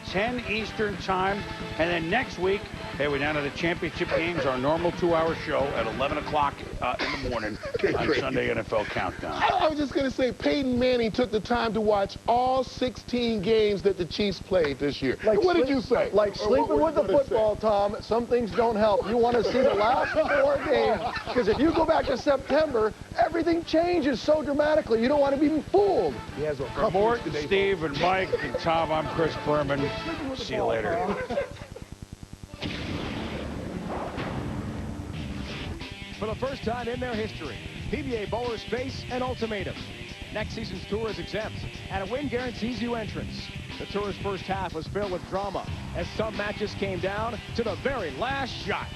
10 Eastern time. And then next week, hey, we're down to the championship games, our normal 2-hour show at 11 o'clock in the morning on Sunday NFL Countdown. I was just going to say, Peyton Manning took the time to watch all 16 games that the Chiefs played this year. Like what did you say? Like sleeping with the football, Tom, some things don't help. You want to see the last 4 games, because if you go back to September, everything changes so dramatically. You don't want to be fooled. He has a For Morton, Steve, and Mike, and Tom, I'm Chris Berman. See you later. For the first time in their history, PBA bowlers face an ultimatum. Next season's tour is exempt, and a win guarantees you entrance. The tour's first half was filled with drama as some matches came down to the very last shot.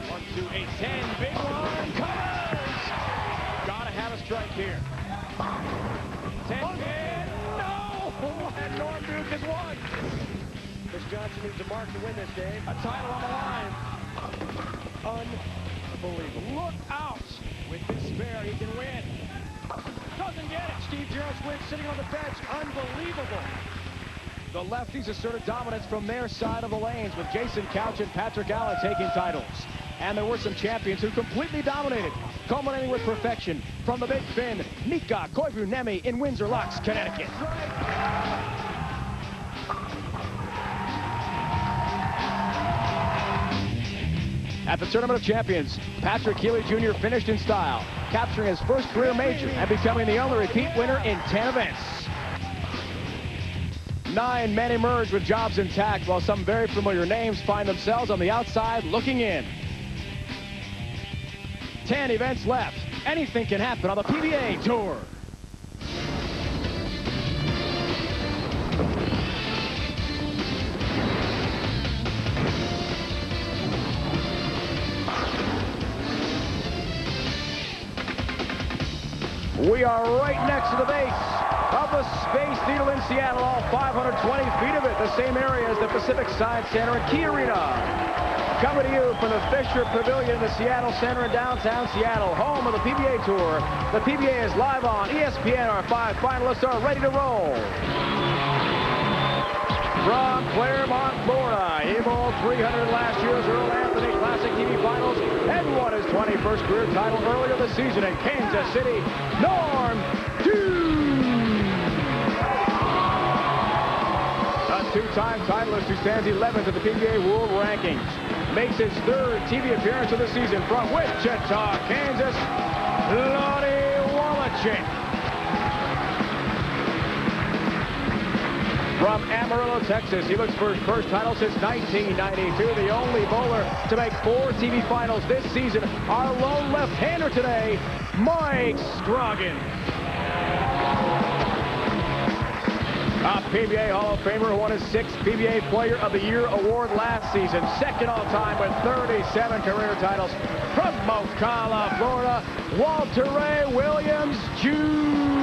1, 2, 8, 10, big one, covers! Gotta have a strike here. 10, 10, no! And Norm Duke has won. Chris Johnson needs a mark to win this game. A title on the line. Unbelievable. Look out! With this spare, he can win. Doesn't get it. Steve Jarrett's win sitting on the bench. Unbelievable. The lefties asserted dominance from their side of the lanes with Jason Couch and Patrick Allen taking titles. And there were some champions who completely dominated, culminating with perfection from the Big Fin, Mika Koivuniemi in Windsor Locks, Connecticut. At the Tournament of Champions, Patrick Healy Jr. finished in style, capturing his first career major and becoming the only repeat winner in 10 events. 9 men emerged with jobs intact, while some very familiar names find themselves on the outside looking in. 10 events left. Anything can happen on the PBA Tour. We are right next to the base of the Space Needle in Seattle, all 520 feet of it, the same area as the Pacific Science Center and Key Arena. Coming to you from the Fisher Pavilion in the Seattle Center in downtown Seattle, home of the PBA Tour. The PBA is live on ESPN. Our 5 finalists are ready to roll. From Claremont, Florida, he bowled 300 last year's Earl Anthony Classic TV Finals and won his 21st career title earlier this season in Kansas City, Norm Duke. A 2-time titleist who stands 11th in the PBA World Rankings. Makes his 3rd TV appearance of the season from Wichita, Kansas, Lonnie Wallachek. From Amarillo, Texas, he looks for his first title since 1992. The only bowler to make 4 TV finals this season. Our lone left-hander today, Mike Scroggins. A PBA Hall of Famer who won his 6th PBA Player of the Year award last season. 2nd all-time with 37 career titles. From Ocala, Florida, Walter Ray Williams, Jr.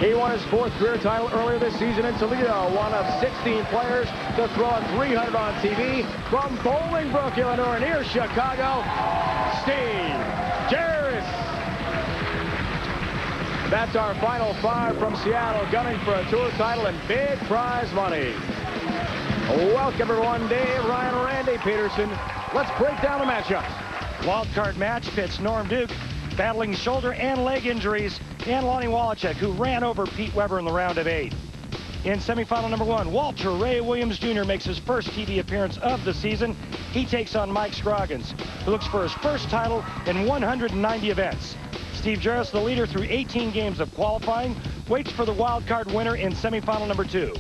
He won his 4th career title earlier this season in Toledo, one of 16 players to throw a 300 on TV. From Bolingbrook, Illinois, near Chicago, Steve Jarrett. That's our final 5 from Seattle, gunning for a tour title and big prize money. Welcome, everyone. Dave, Ryan, Randy Peterson. Let's break down the matchups. Wild card match pits Norm Duke, battling shoulder and leg injuries, and Lonnie Wallachek, who ran over Pete Weber in the round of 8. In semifinal number 1, Walter Ray Williams Jr. makes his first TV appearance of the season. He takes on Mike Scroggins, who looks for his first title in 190 events. Steve Jarrett, the leader through 18 games of qualifying, waits for the wild card winner in semifinal number 2.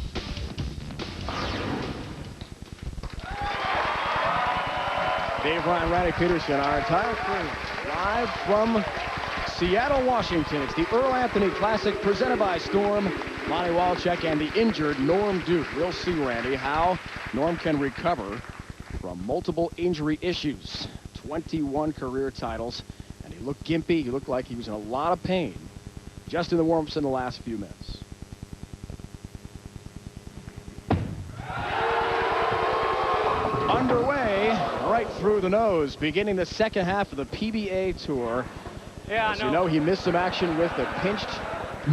Dave, Ryan, Randy Peterson, our entire crew, live from Seattle, Washington. It's the Earl Anthony Classic presented by Storm, Lonnie Wallachek, and the injured Norm Duke. We'll see, Randy, how Norm can recover from multiple injury issues. 21 career titles, and he looked gimpy. He looked like he was in a lot of pain just in the warm-ups in the last few minutes. Underway right through the nose, beginning the second half of the PBA Tour. Yeah, As you know, he missed some action with a pinched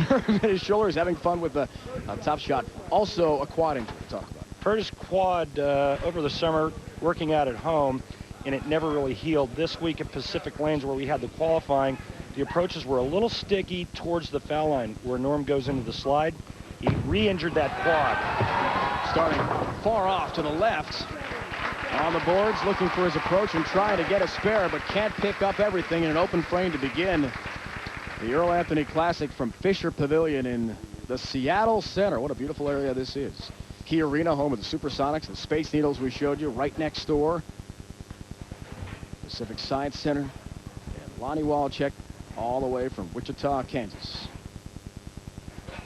nerve in his shoulder. He's having fun with a top shot. Also, a quad injury to talk about. Hurt his quad over the summer working out at home, and it never really healed. This week at Pacific Lanes, where we had the qualifying, the approaches were a little sticky towards the foul line where Norm goes into the slide. He re-injured that quad. Starting far off to the left on the boards, looking for his approach and trying to get a spare, but can't pick up everything in an open frame to begin the Earl Anthony Classic from Fisher Pavilion in the Seattle Center. What a beautiful area this is. Key Arena, home of the Supersonics, the Space Needles we showed you, right next door. Pacific Science Center. And Lonnie Wallcheck all the way from Wichita, Kansas.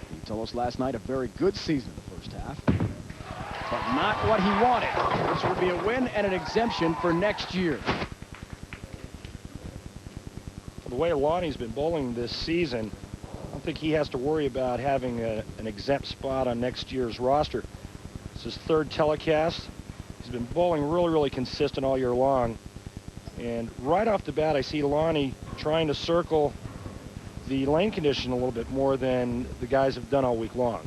He told us last night a very good season in the first half, but not what he wanted, which would be a win and an exemption for next year. The way Lonnie's been bowling this season, I don't think he has to worry about having an exempt spot on next year's roster. It's his third telecast. He's been bowling really consistent all year long. And right off the bat, I see Lonnie trying to circle the lane condition a little bit more than the guys have done all week long.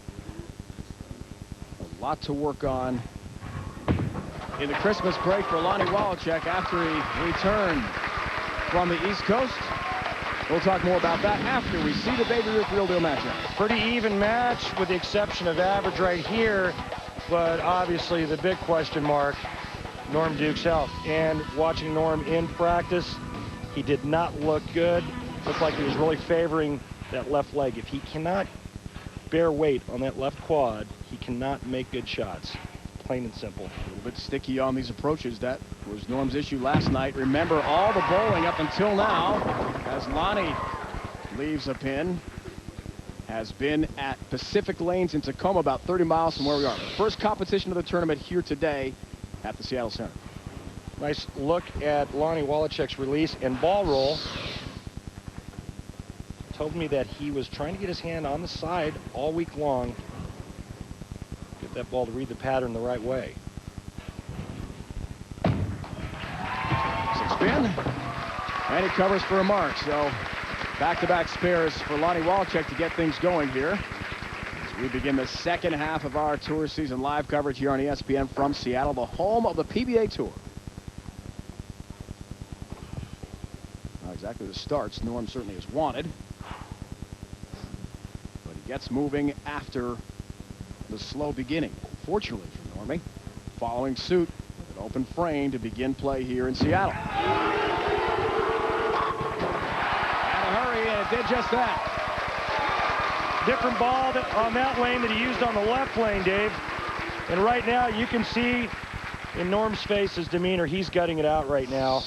A lot to work on in the Christmas break for Lonnie Wallcheck after he returned from the East Coast. We'll talk more about that after we see the Baby Ruth Real Deal matchup. Pretty even match with the exception of average right here, but obviously the big question mark, Norm Duke's health. And watching Norm in practice, he did not look good. Looked like he was really favoring that left leg. If he cannot bear weight on that left quad, he cannot make good shots. Plain and simple. A little bit sticky on these approaches. That was Norm's issue last night. Remember, all the bowling up until now, as Lonnie leaves a pin, has been at Pacific Lanes in Tacoma, about 30 miles from where we are. The first competition of the tournament here today at the Seattle Center. Nice look at Lonnie Wallcheck's release and ball roll. Told me that he was trying to get his hand on the side all week long. Get that ball to read the pattern the right way. Spin, and he covers for a mark. So back-to-back spares for Lonnie Wallcheck to get things going here as we begin the second half of our tour season live coverage here on ESPN from Seattle, the home of the PBA Tour. Not exactly the starts Norm certainly has wanted, but he gets moving after the slow beginning. Fortunately for Normie, following suit, an open frame to begin play here in Seattle. And a hurry, and it did just that. Different ball on that lane that he used on the left lane, Dave. And right now you can see in Norm's face his demeanor. He's gutting it out right now.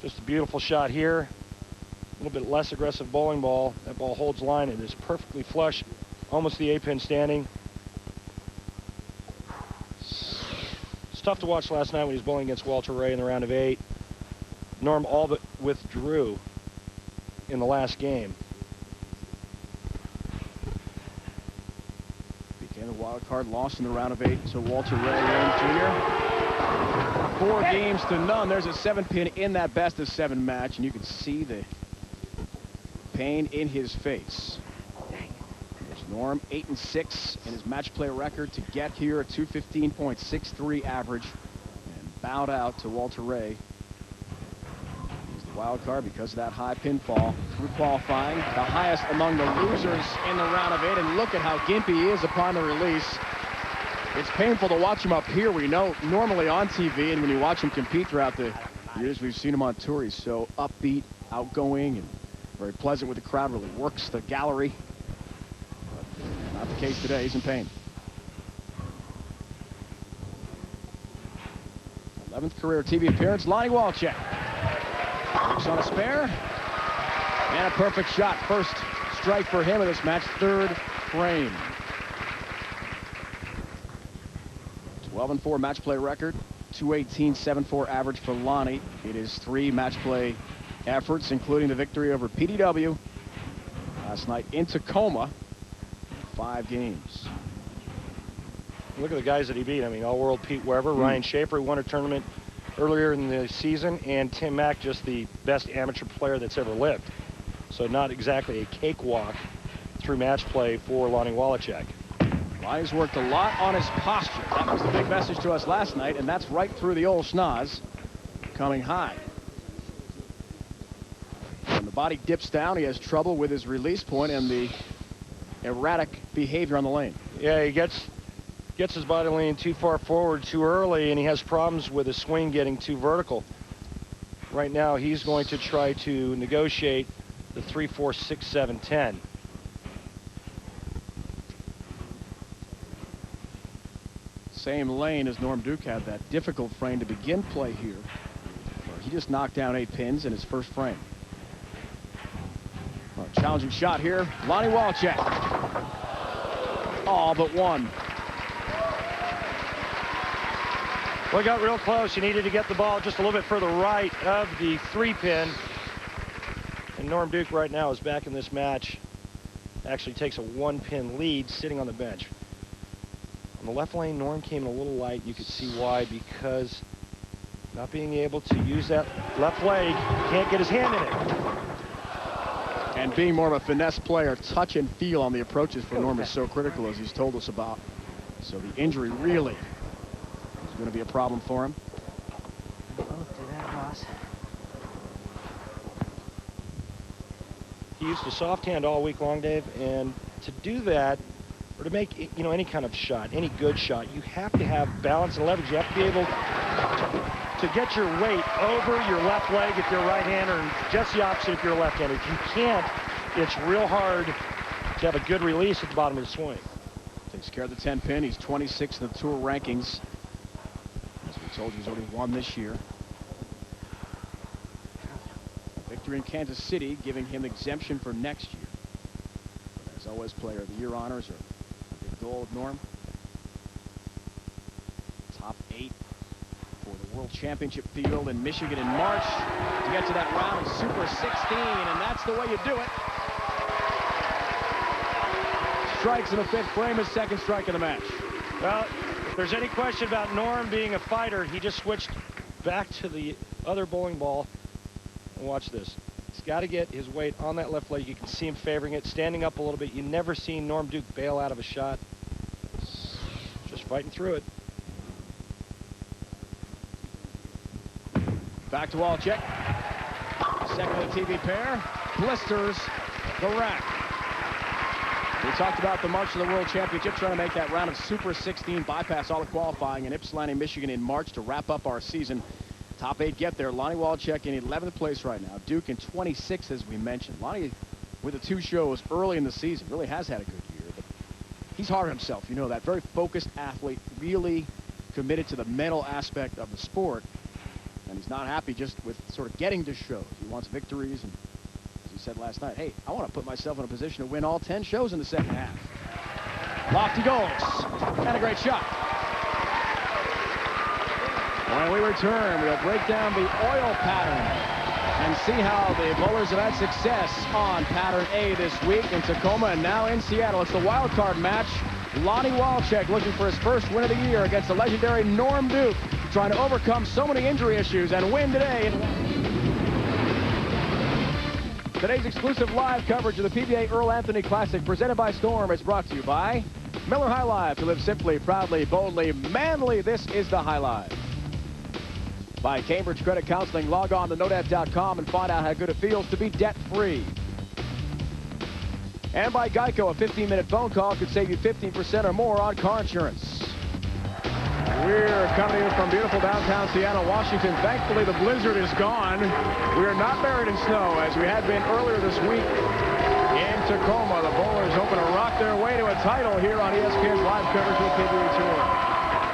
Just a beautiful shot here. A little bit less aggressive bowling ball. That ball holds line and is perfectly flush. Almost the A-pin standing. It's tough to watch last night when he was bowling against Walter Ray in the round of 8. Norm all but withdrew in the last game. Became a wild card, lost in the round of 8 to Walter Ray Jr. 4 games to none. There's a 7-pin in that best of 7 match, and you can see the pain in his face. Norm 8-6 in his match play record to get here, a 215.63 average, and bowed out to Walter Ray. He's the wild card because of that high pinfall through qualifying, the highest among the losers in the round of 8. And look at how gimpy he is upon the release. It's painful to watch him up here. We know normally on TV, and when you watch him compete throughout the years we've seen him on tour, he's so upbeat, outgoing, and very pleasant with the crowd. Really works the gallery. Not the case today. He's in pain. 11th career TV appearance. Lonnie Wallcheck looks on a spare and a perfect shot. First strike for him in this match. 3rd frame. 12-4 match play record. 218.74 average for Lonnie. It is 3 match play efforts, including the victory over PDW last night in Tacoma. 5 games. Look at the guys that he beat. I mean, all-world Pete Weber, Ryan Schaefer won a tournament earlier in the season, and Tim Mack just the best amateur player that's ever lived. So not exactly a cakewalk through match play for Lonnie Wallachek. Lonnie's worked a lot on his posture. That was the big message to us last night, and that's right through the old schnoz, coming high. When the body dips down, he has trouble with his release point and the erratic behavior on the lane. Yeah, he gets his body leaning too far forward too early, and he has problems with his swing getting too vertical. Right now, he's going to try to negotiate the 3, 4, 6, 7, 10. Same lane as Norm Duke had that difficult frame to begin play here. He just knocked down 8 pins in his first frame. Well, challenging shot here, Lonnie Wallachek. All but one. Well, he got real close. He needed to get the ball just a little bit further right of the 3-pin. And Norm Duke right now is back in this match. Actually takes a 1-pin lead sitting on the bench. On the left lane, Norm came in a little light. You could see why, because not being able to use that left leg, can't get his hand in it. And being more of a finesse player, touch and feel on the approaches for Norm is so critical, as he's told us about. So the injury really is going to be a problem for him. He used a soft hand all week long, Dave, and to do that, or to make, you know, any kind of shot, any good shot, you have to have balance and leverage. You have to be able to get your weight over your left leg if you're a right-hander, and just the opposite if you're a left-hander. If you can't, it's real hard to have a good release at the bottom of the swing. Takes care of the 10-pin. He's 26th in the tour rankings. As we told you, he's already won this year. Victory in Kansas City, giving him exemption for next year. But as always, Player of the Year honors are a big goal of Norm. Top 8 for the World Championship field in Michigan in March to get to that round of Super 16, and that's the way you do it. Strikes in the 5th frame, his 2nd strike of the match. Well, if there's any question about Norm being a fighter, he just switched back to the other bowling ball. And watch this. He's got to get his weight on that left leg. You can see him favoring it, standing up a little bit. You never seen Norm Duke bail out of a shot. Just fighting through it. Back to Wallachek. Second of the TV pair. Blisters the rack. We talked about the March of the World Championship, trying to make that round of Super 16, bypass all the qualifying in Ypsilanti, Michigan in March to wrap up our season. Top 8 get there. Lonnie Wallachek in 11th place right now. Duke in 26th, as we mentioned. Lonnie, with the 2 shows early in the season, really has had a good year. But he's hard on himself. You know that. Very focused athlete, really committed to the mental aspect of the sport. And he's not happy just with sort of getting to shows. He wants victories. And as he said last night, hey, I want to put myself in a position to win all 10 shows in the second half. Lofty goals. And a great shot. When we return, we'll break down the oil pattern and see how the bowlers have had success on pattern A this week in Tacoma and now in Seattle. It's the wild card match. Lonnie Wallachek looking for his first win of the year against the legendary Norm Duke, trying to overcome so many injury issues and win today. Today's exclusive live coverage of the PBA Earl Anthony Classic presented by Storm is brought to you by Miller High Life. To live simply, proudly, boldly, manly, this is the High Life. By Cambridge Credit Counseling, log on to nodebt.com and find out how good it feels to be debt-free. And by Geico, a 15-minute phone call could save you 15% or more on car insurance. We're coming in from beautiful downtown Seattle, Washington. Thankfully, the blizzard is gone. We are not buried in snow, as we had been earlier this week in Tacoma. The bowlers hoping to rock their way to a title here on ESPN's live coverage of the PBA Tour.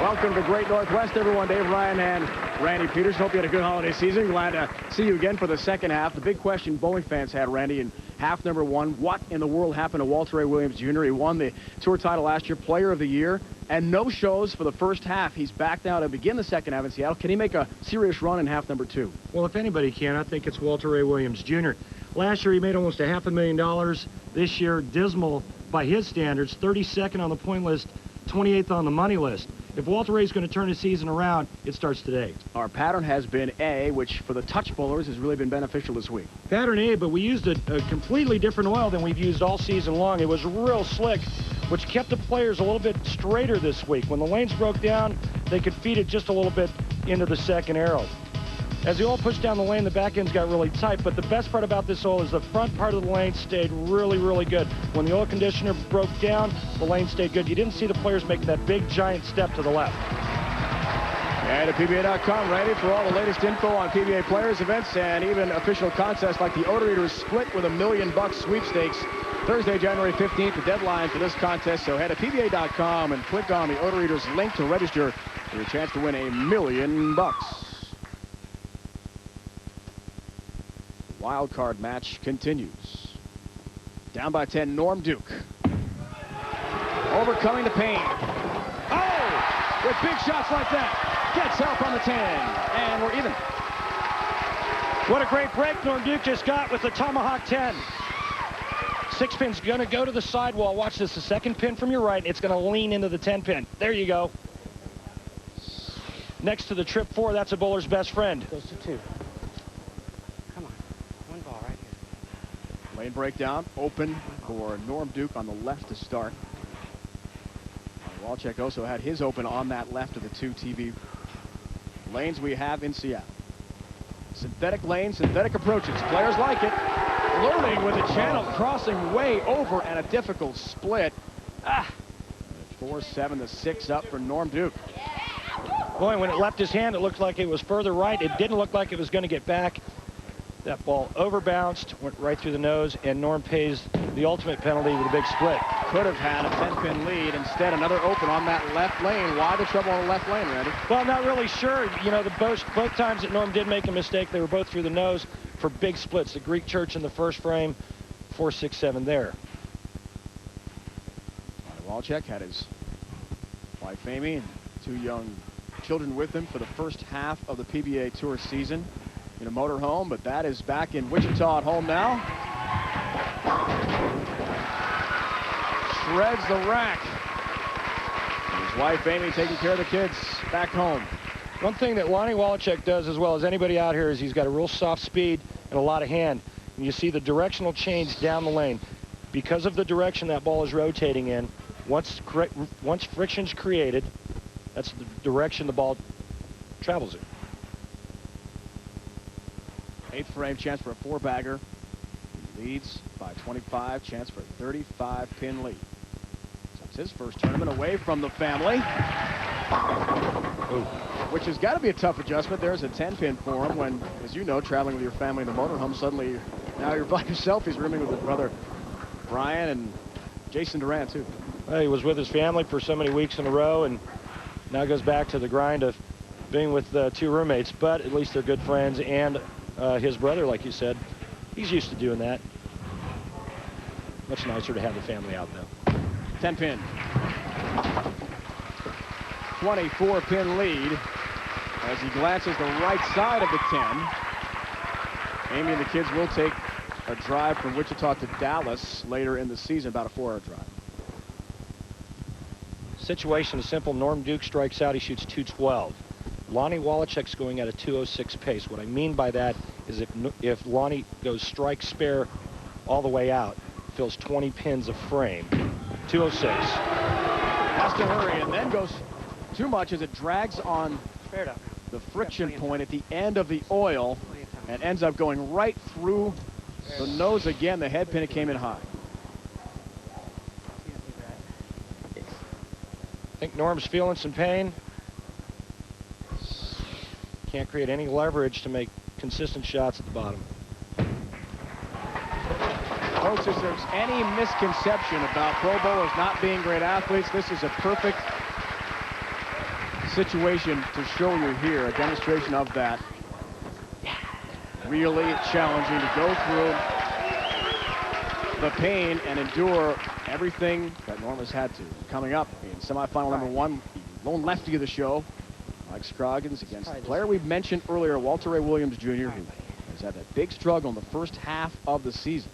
Welcome to Great Northwest, everyone. Dave Ryan and Randy Peters. Hope you had a good holiday season. Glad to see you again for the second half. The big question bowling fans had, Randy, in half number 1, what in the world happened to Walter Ray Williams Jr.? He won the tour title last year, Player of the Year, and no shows for the first half. He's back now to begin the second half in Seattle. Can he make a serious run in half number 2? Well, if anybody can, I think it's Walter Ray Williams Jr. Last year, he made almost $500,000. This year, dismal by his standards, 32nd on the point list, 28th on the money list. If Walter Ray is going to turn his season around, it starts today. Our pattern has been A, which for the touch bowlers has really been beneficial this week. Pattern A, but we used a completely different oil than we've used all season long. It was real slick, which kept the players a little bit straighter this week. When the lanes broke down, they could feed it just a little bit into the second arrow. As the oil pushed down the lane, the back ends got really tight, but the best part about this oil is the front part of the lane stayed really, really good. When the oil conditioner broke down, the lane stayed good. You didn't see the players make that big, giant step to the left. And at PBA.com, ready for all the latest info on PBA players, events, and even official contests like the Odor Eaters Split with $1 million sweepstakes. Thursday, January 15th, the deadline for this contest. So head to PBA.com and click on the Odor Eaters link to register for your chance to win $1 million. Wild card match continues. Down by 10, Norm Duke. Overcoming the pain. Oh! With big shots like that. Gets help on the 10. And we're even. What a great break Norm Duke just got with the Tomahawk 10. 6 pin's going to go to the sidewall. Watch this. The second pin from your right. It's going to lean into the 10 pin. There you go. Next to the trip 4, that's a bowler's best friend. Goes to 2. Lane breakdown, open for Norm Duke on the left to start. Walchek also had his open on that left of the 2 TV lanes we have in Seattle. Synthetic lanes, synthetic approaches. Players like it. Learning with the channel crossing way over and a difficult split. 4-7 to 6 up for Norm Duke. Boy, when it left his hand, it looked like it was further right. It didn't look like it was going to get back. That ball overbounced, went right through the nose, and Norm pays the ultimate penalty with a big split. Could have had a 10-pin lead. Instead, another open on that left lane. Why the trouble on the left lane, Randy? Well, I'm not really sure. You know, both times that Norm did make a mistake, they were both through the nose for big splits. The Greek Church in the first frame, 4-6-7 there. Walchek had his wife Amy and 2 young children with him for the first half of the PBA Tour season in a motorhome, but that is back in Wichita at home now. Shreds the rack. And his wife Amy taking care of the kids back home. One thing that Lonnie Walchek does as well as anybody out here is he's got a real soft speed and a lot of hand. And you see the directional change down the lane. Because of the direction that ball is rotating in, once friction's created, that's the direction the ball travels in. 8th frame, chance for a 4-bagger. Leads by 25, chance for a 35-pin lead. So it's his first tournament away from the family. Ooh. Which has got to be a tough adjustment. There's a 10-pin for him when, as you know, traveling with your family in the motorhome, suddenly now you're by yourself. He's rooming with his brother Brian and Jason Durant, too. Well, he was with his family for so many weeks in a row and now goes back to the grind of being with 2 roommates, but at least they're good friends. And his brother, like you said, he's used to doing that. Much nicer to have the family out, though. 10-pin. 24-pin lead as he glances the right side of the 10. Amy and the kids will take a drive from Wichita to Dallas later in the season, about a 4-hour drive. Situation is simple. Norm Duke strikes out. He shoots 212. Lonnie Walachek's going at a 206 pace. What I mean by that is if Lonnie goes strike spare all the way out, fills 20 pins a frame, 206. Has to hurry and then goes too much as it drags on the friction point at the end of the oil and ends up going right through the nose again. The head pin, it came in high. I think Norm's feeling some pain. Can't create any leverage to make consistent shots at the bottom. Folks, if there's any misconception about pro bowlers not being great athletes, this is a perfect situation to show you here, a demonstration of that. Really challenging to go through the pain and endure everything that Norm has had to. Coming up in semifinal number 1, the lone lefty of the show, Mike Scroggins against the player we mentioned earlier, Walter Ray Williams Jr., who has had that big struggle in the first half of the season.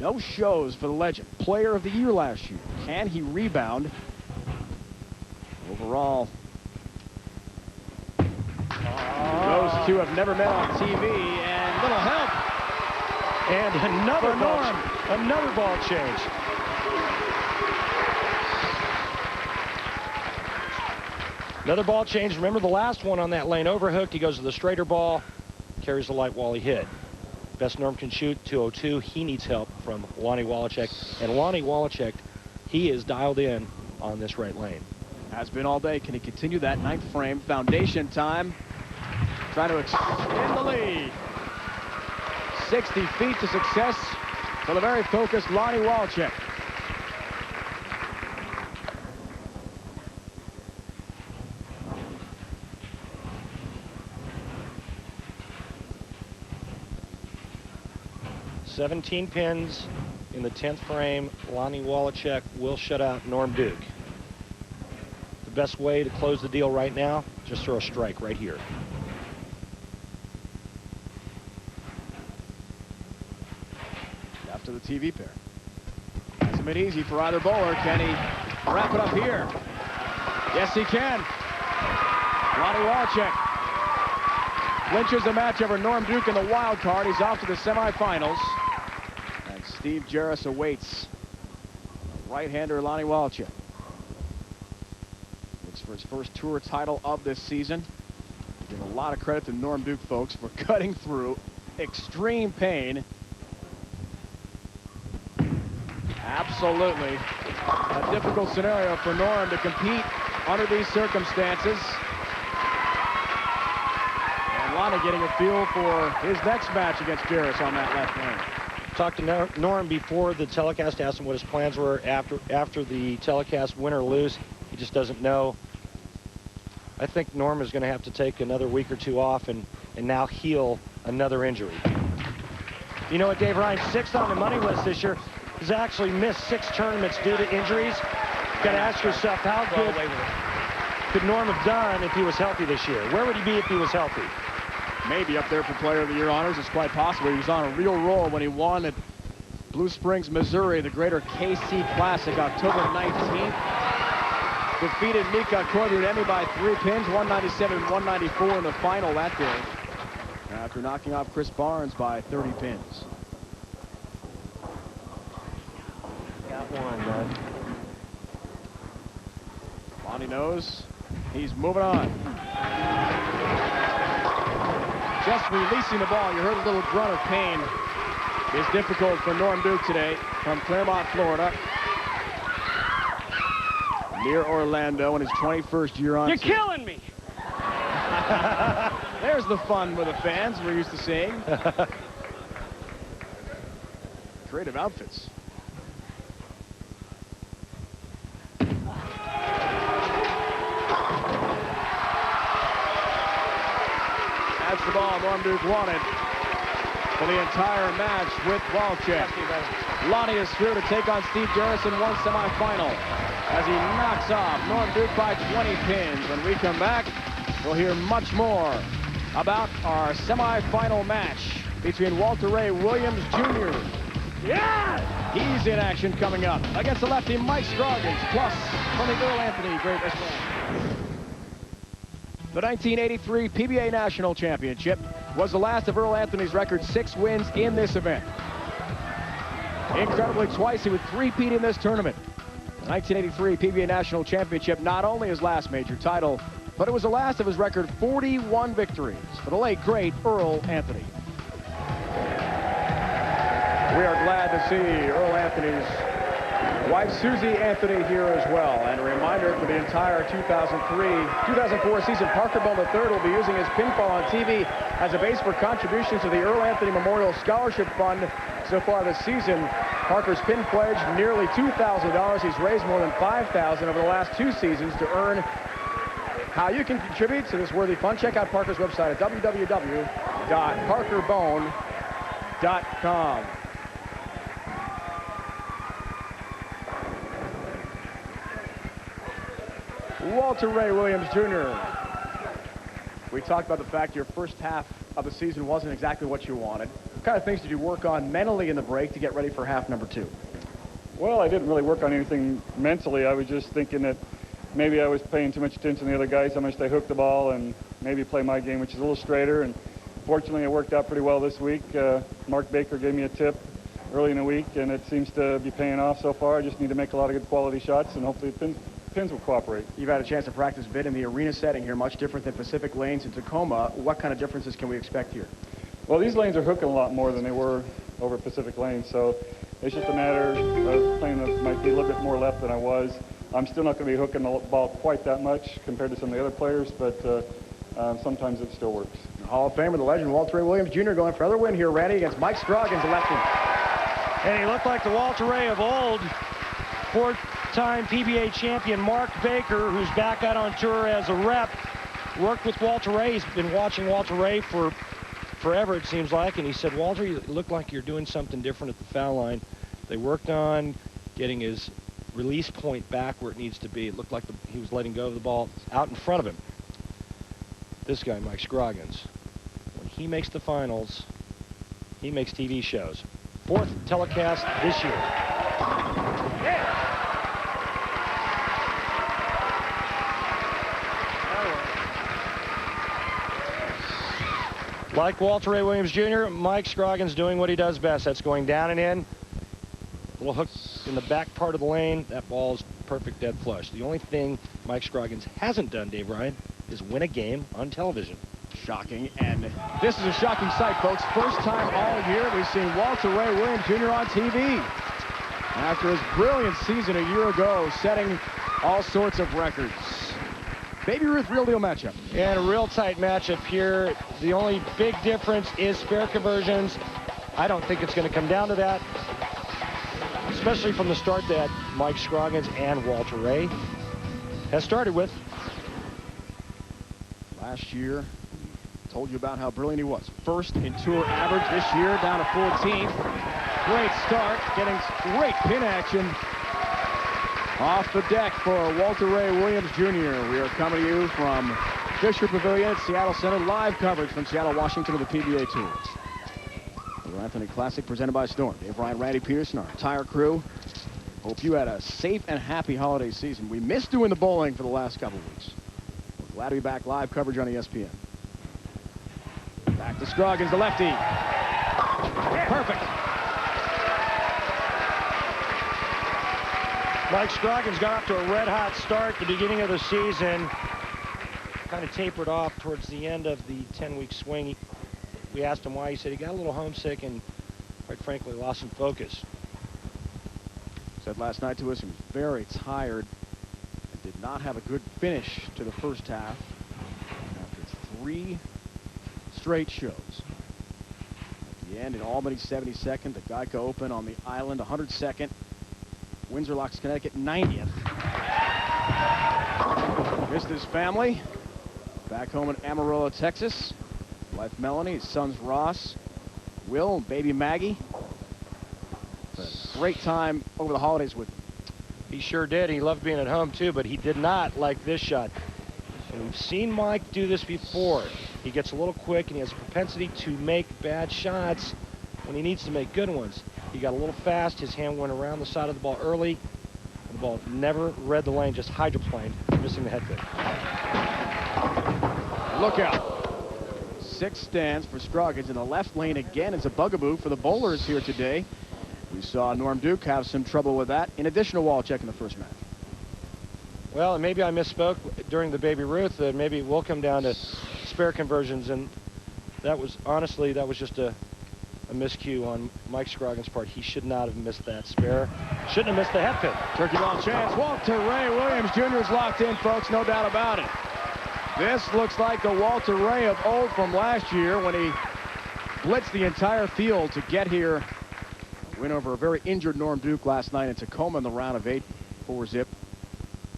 No shows for the legend. Player of the year last year. Can he rebound? overall. Those two have never met on TV, and little help. And another ball change. Another ball change. Remember the last one on that lane overhook. He goes to the straighter ball, carries the light wall he hit. Best Norm can shoot, 202. He needs help from Lonnie Wallachek. And Lonnie Wallachek, he is dialed in on this right lane. Has been all day. Can he continue that 9th frame? Foundation time. Trying to extend the lead. 60 feet to success for the very focused Lonnie Wallachek. "17 pins in the 10th frame. Lonnie Wallachek will shut out Norm Duke. The best way to close the deal right now, just throw a strike right here. After the TV pair. Hasn't been easy for either bowler. Can he wrap it up here? Yes, he can. Lonnie Wallachek clinches the match over Norm Duke in the wild card. He's off to the semifinals. And Steve Jarris awaits right-hander Lonnie Wallachek. Looks for his first tour title of this season. Give a lot of credit to Norm Duke, folks, for cutting through extreme pain. Absolutely a difficult scenario for Norm to compete under these circumstances. And Lonnie getting a feel for his next match against Jarris on that left lane. Talked to Norm before the telecast, asked him what his plans were after the telecast, win or lose. He just doesn't know. I think Norm is going to have to take another week or two off and now heal another injury. You know what, Dave Ryan, 6th on the money list this year. He's actually missed 6 tournaments due to injuries. Got to ask yourself, how good could Norm have done if he was healthy this year? Where would he be if he was healthy? Maybe up there for Player of the Year honors. It's quite possible. He was on a real roll when he won at Blue Springs, Missouri, the Greater KC Classic, October 19th. Defeated Mika Koivu by 3 pins, 197-194 in the final that day, after knocking off Chris Barnes by 30 pins. Got one, man. Lonnie knows he's moving on. Just releasing the ball. You heard a little grunt of pain. It's difficult for Norm Duke today from Claremont, Florida, near Orlando in his 21st year on. You're killing me. There's the fun with the fans we're used to seeing. Creative outfits. That's the ball Norm Duke wanted for the entire match with Wallachek. Lonnie is through to take on Steve Jarris in one semifinal as he knocks off Norm Duke by 20 pins. When we come back, we'll hear much more about our semifinal match between Walter Ray Williams Jr. Yeah! He's in action coming up against the lefty Mike Scroggins, plus from the Earl Anthony Great Western. The 1983 PBA National Championship was the last of Earl Anthony's record 6 wins in this event. Incredibly, twice he would three-peat in this tournament. The 1983 PBA National Championship, not only his last major title, but it was the last of his record 41 victories for the late, great Earl Anthony. We are glad to see Earl Anthony's wife, Susie Anthony, here as well. And a reminder for the entire 2004 season, Parker Bone III will be using his pinfall on TV as a base for contributions to the Earl Anthony Memorial Scholarship Fund. So far this season, Parker's pin pledge, nearly $2,000. He's raised more than $5,000 over the last 2 seasons to earn. How you can contribute to this worthy fund, check out Parker's website at www.parkerbone.com. Walter Ray Williams Jr. We talked about the fact your first half of the season wasn't exactly what you wanted. What kind of things did you work on mentally in the break to get ready for half number 2? Well, I didn't really work on anything mentally. I was just thinking that maybe I was paying too much attention to the other guys, how much they hooked the ball, and maybe play my game, which is a little straighter. And fortunately, it worked out pretty well this week. Mark Baker gave me a tip early in the week, and it seems to be paying off so far. I just need to make a lot of good quality shots, and hopefully the pins will cooperate. You've had a chance to practice a bit in the arena setting here, much different than Pacific Lanes in Tacoma. What kind of differences can we expect here? Well, these lanes are hooking a lot more than they were over Pacific Lanes, so it's just a matter of playing might be a little bit more left than I was. I'm still not going to be hooking the ball quite that much compared to some of the other players, but sometimes it still works. The Hall of Famer, the legend, Walter Ray Williams Jr. going for another win here, Randy, against Mike Scroggins, the lefty. And he looked like the Walter Ray of old. Four-time PBA champion Mark Baker, who's back out on tour as a rep, worked with Walter Ray. He's been watching Walter Ray for forever, it seems like, and he said, Walter, you look like you're doing something different at the foul line. They worked on getting his release point back where it needs to be. It looked like he was letting go of the ball out in front of him. This guy, Mike Scroggins, when he makes the finals, he makes TV shows. Fourth telecast this year. Like Walter Ray Williams Jr., Mike Scroggins doing what he does best. That's going down and in. Little hook in the back part of the lane. That ball's perfect dead flush. The only thing Mike Scroggins hasn't done, Dave Ryan, is win a game on television. Shocking, and this is a shocking sight, folks. First time all year we've seen Walter Ray Williams Jr. on TV. After his brilliant season a year ago, setting all sorts of records. Baby Ruth real deal matchup. And a real tight matchup here. The only big difference is spare conversions. I don't think it's going to come down to that, especially from the start that Mike Scroggins and Walter Ray has started with. Last year, told you about how brilliant he was. First in tour average this year, down to 14th. Great start, getting great pin action off the deck for Walter Ray Williams Jr. We are coming to you from Fisher Pavilion at Seattle Center. Live coverage from Seattle, Washington, with the PBA Tours. The Anthony Classic presented by Storm. Dave Ryan, Randy Pearson, our entire crew. Hope you had a safe and happy holiday season. We missed doing the bowling for the last couple of weeks. We're glad to be back. Live coverage on ESPN. Back to Scroggins, the lefty. Perfect. Mike Scroggins got off to a red-hot start at the beginning of the season. Kind of tapered off towards the end of the 10-week swing. We asked him why. He said he got a little homesick and, quite frankly, lost some focus. Said last night to us he was very tired and did not have a good finish to the first half after 3 straight shows. At the end, in Albany, 72nd, the Geico Open on the island, 102nd. Windsor Locks, Connecticut, 90th. Missed his family back home in Amarillo, Texas. Wife Melanie, his sons Ross, Will, and baby Maggie. Had a great time over the holidays with him. He sure did. He loved being at home, too, but he did not like this shot. And we've seen Mike do this before. He gets a little quick, and he has a propensity to make bad shots when he needs to make good ones. He got a little fast. His hand went around the side of the ball early. The ball never read the lane, just hydroplaned, missing the head fake. Look out. 6 stands for Scroggins in the left lane again. It's a bugaboo for the bowlers here today. We saw Norm Duke have some trouble with that, in addition to Walchek in the first match. Well, and maybe I misspoke during the Baby Ruth. Maybe it will come down to spare conversions, and that was, honestly, that was just a miscue on Mike Scroggins' part. He should not have missed that spare. Shouldn't have missed the head pin. Turkey ball chance. Walter Ray Williams Jr. is locked in, folks. No doubt about it. This looks like the Walter Ray of old from last year when he blitzed the entire field to get here. Win over a very injured Norm Duke last night in Tacoma in the round of 8, 4-zip.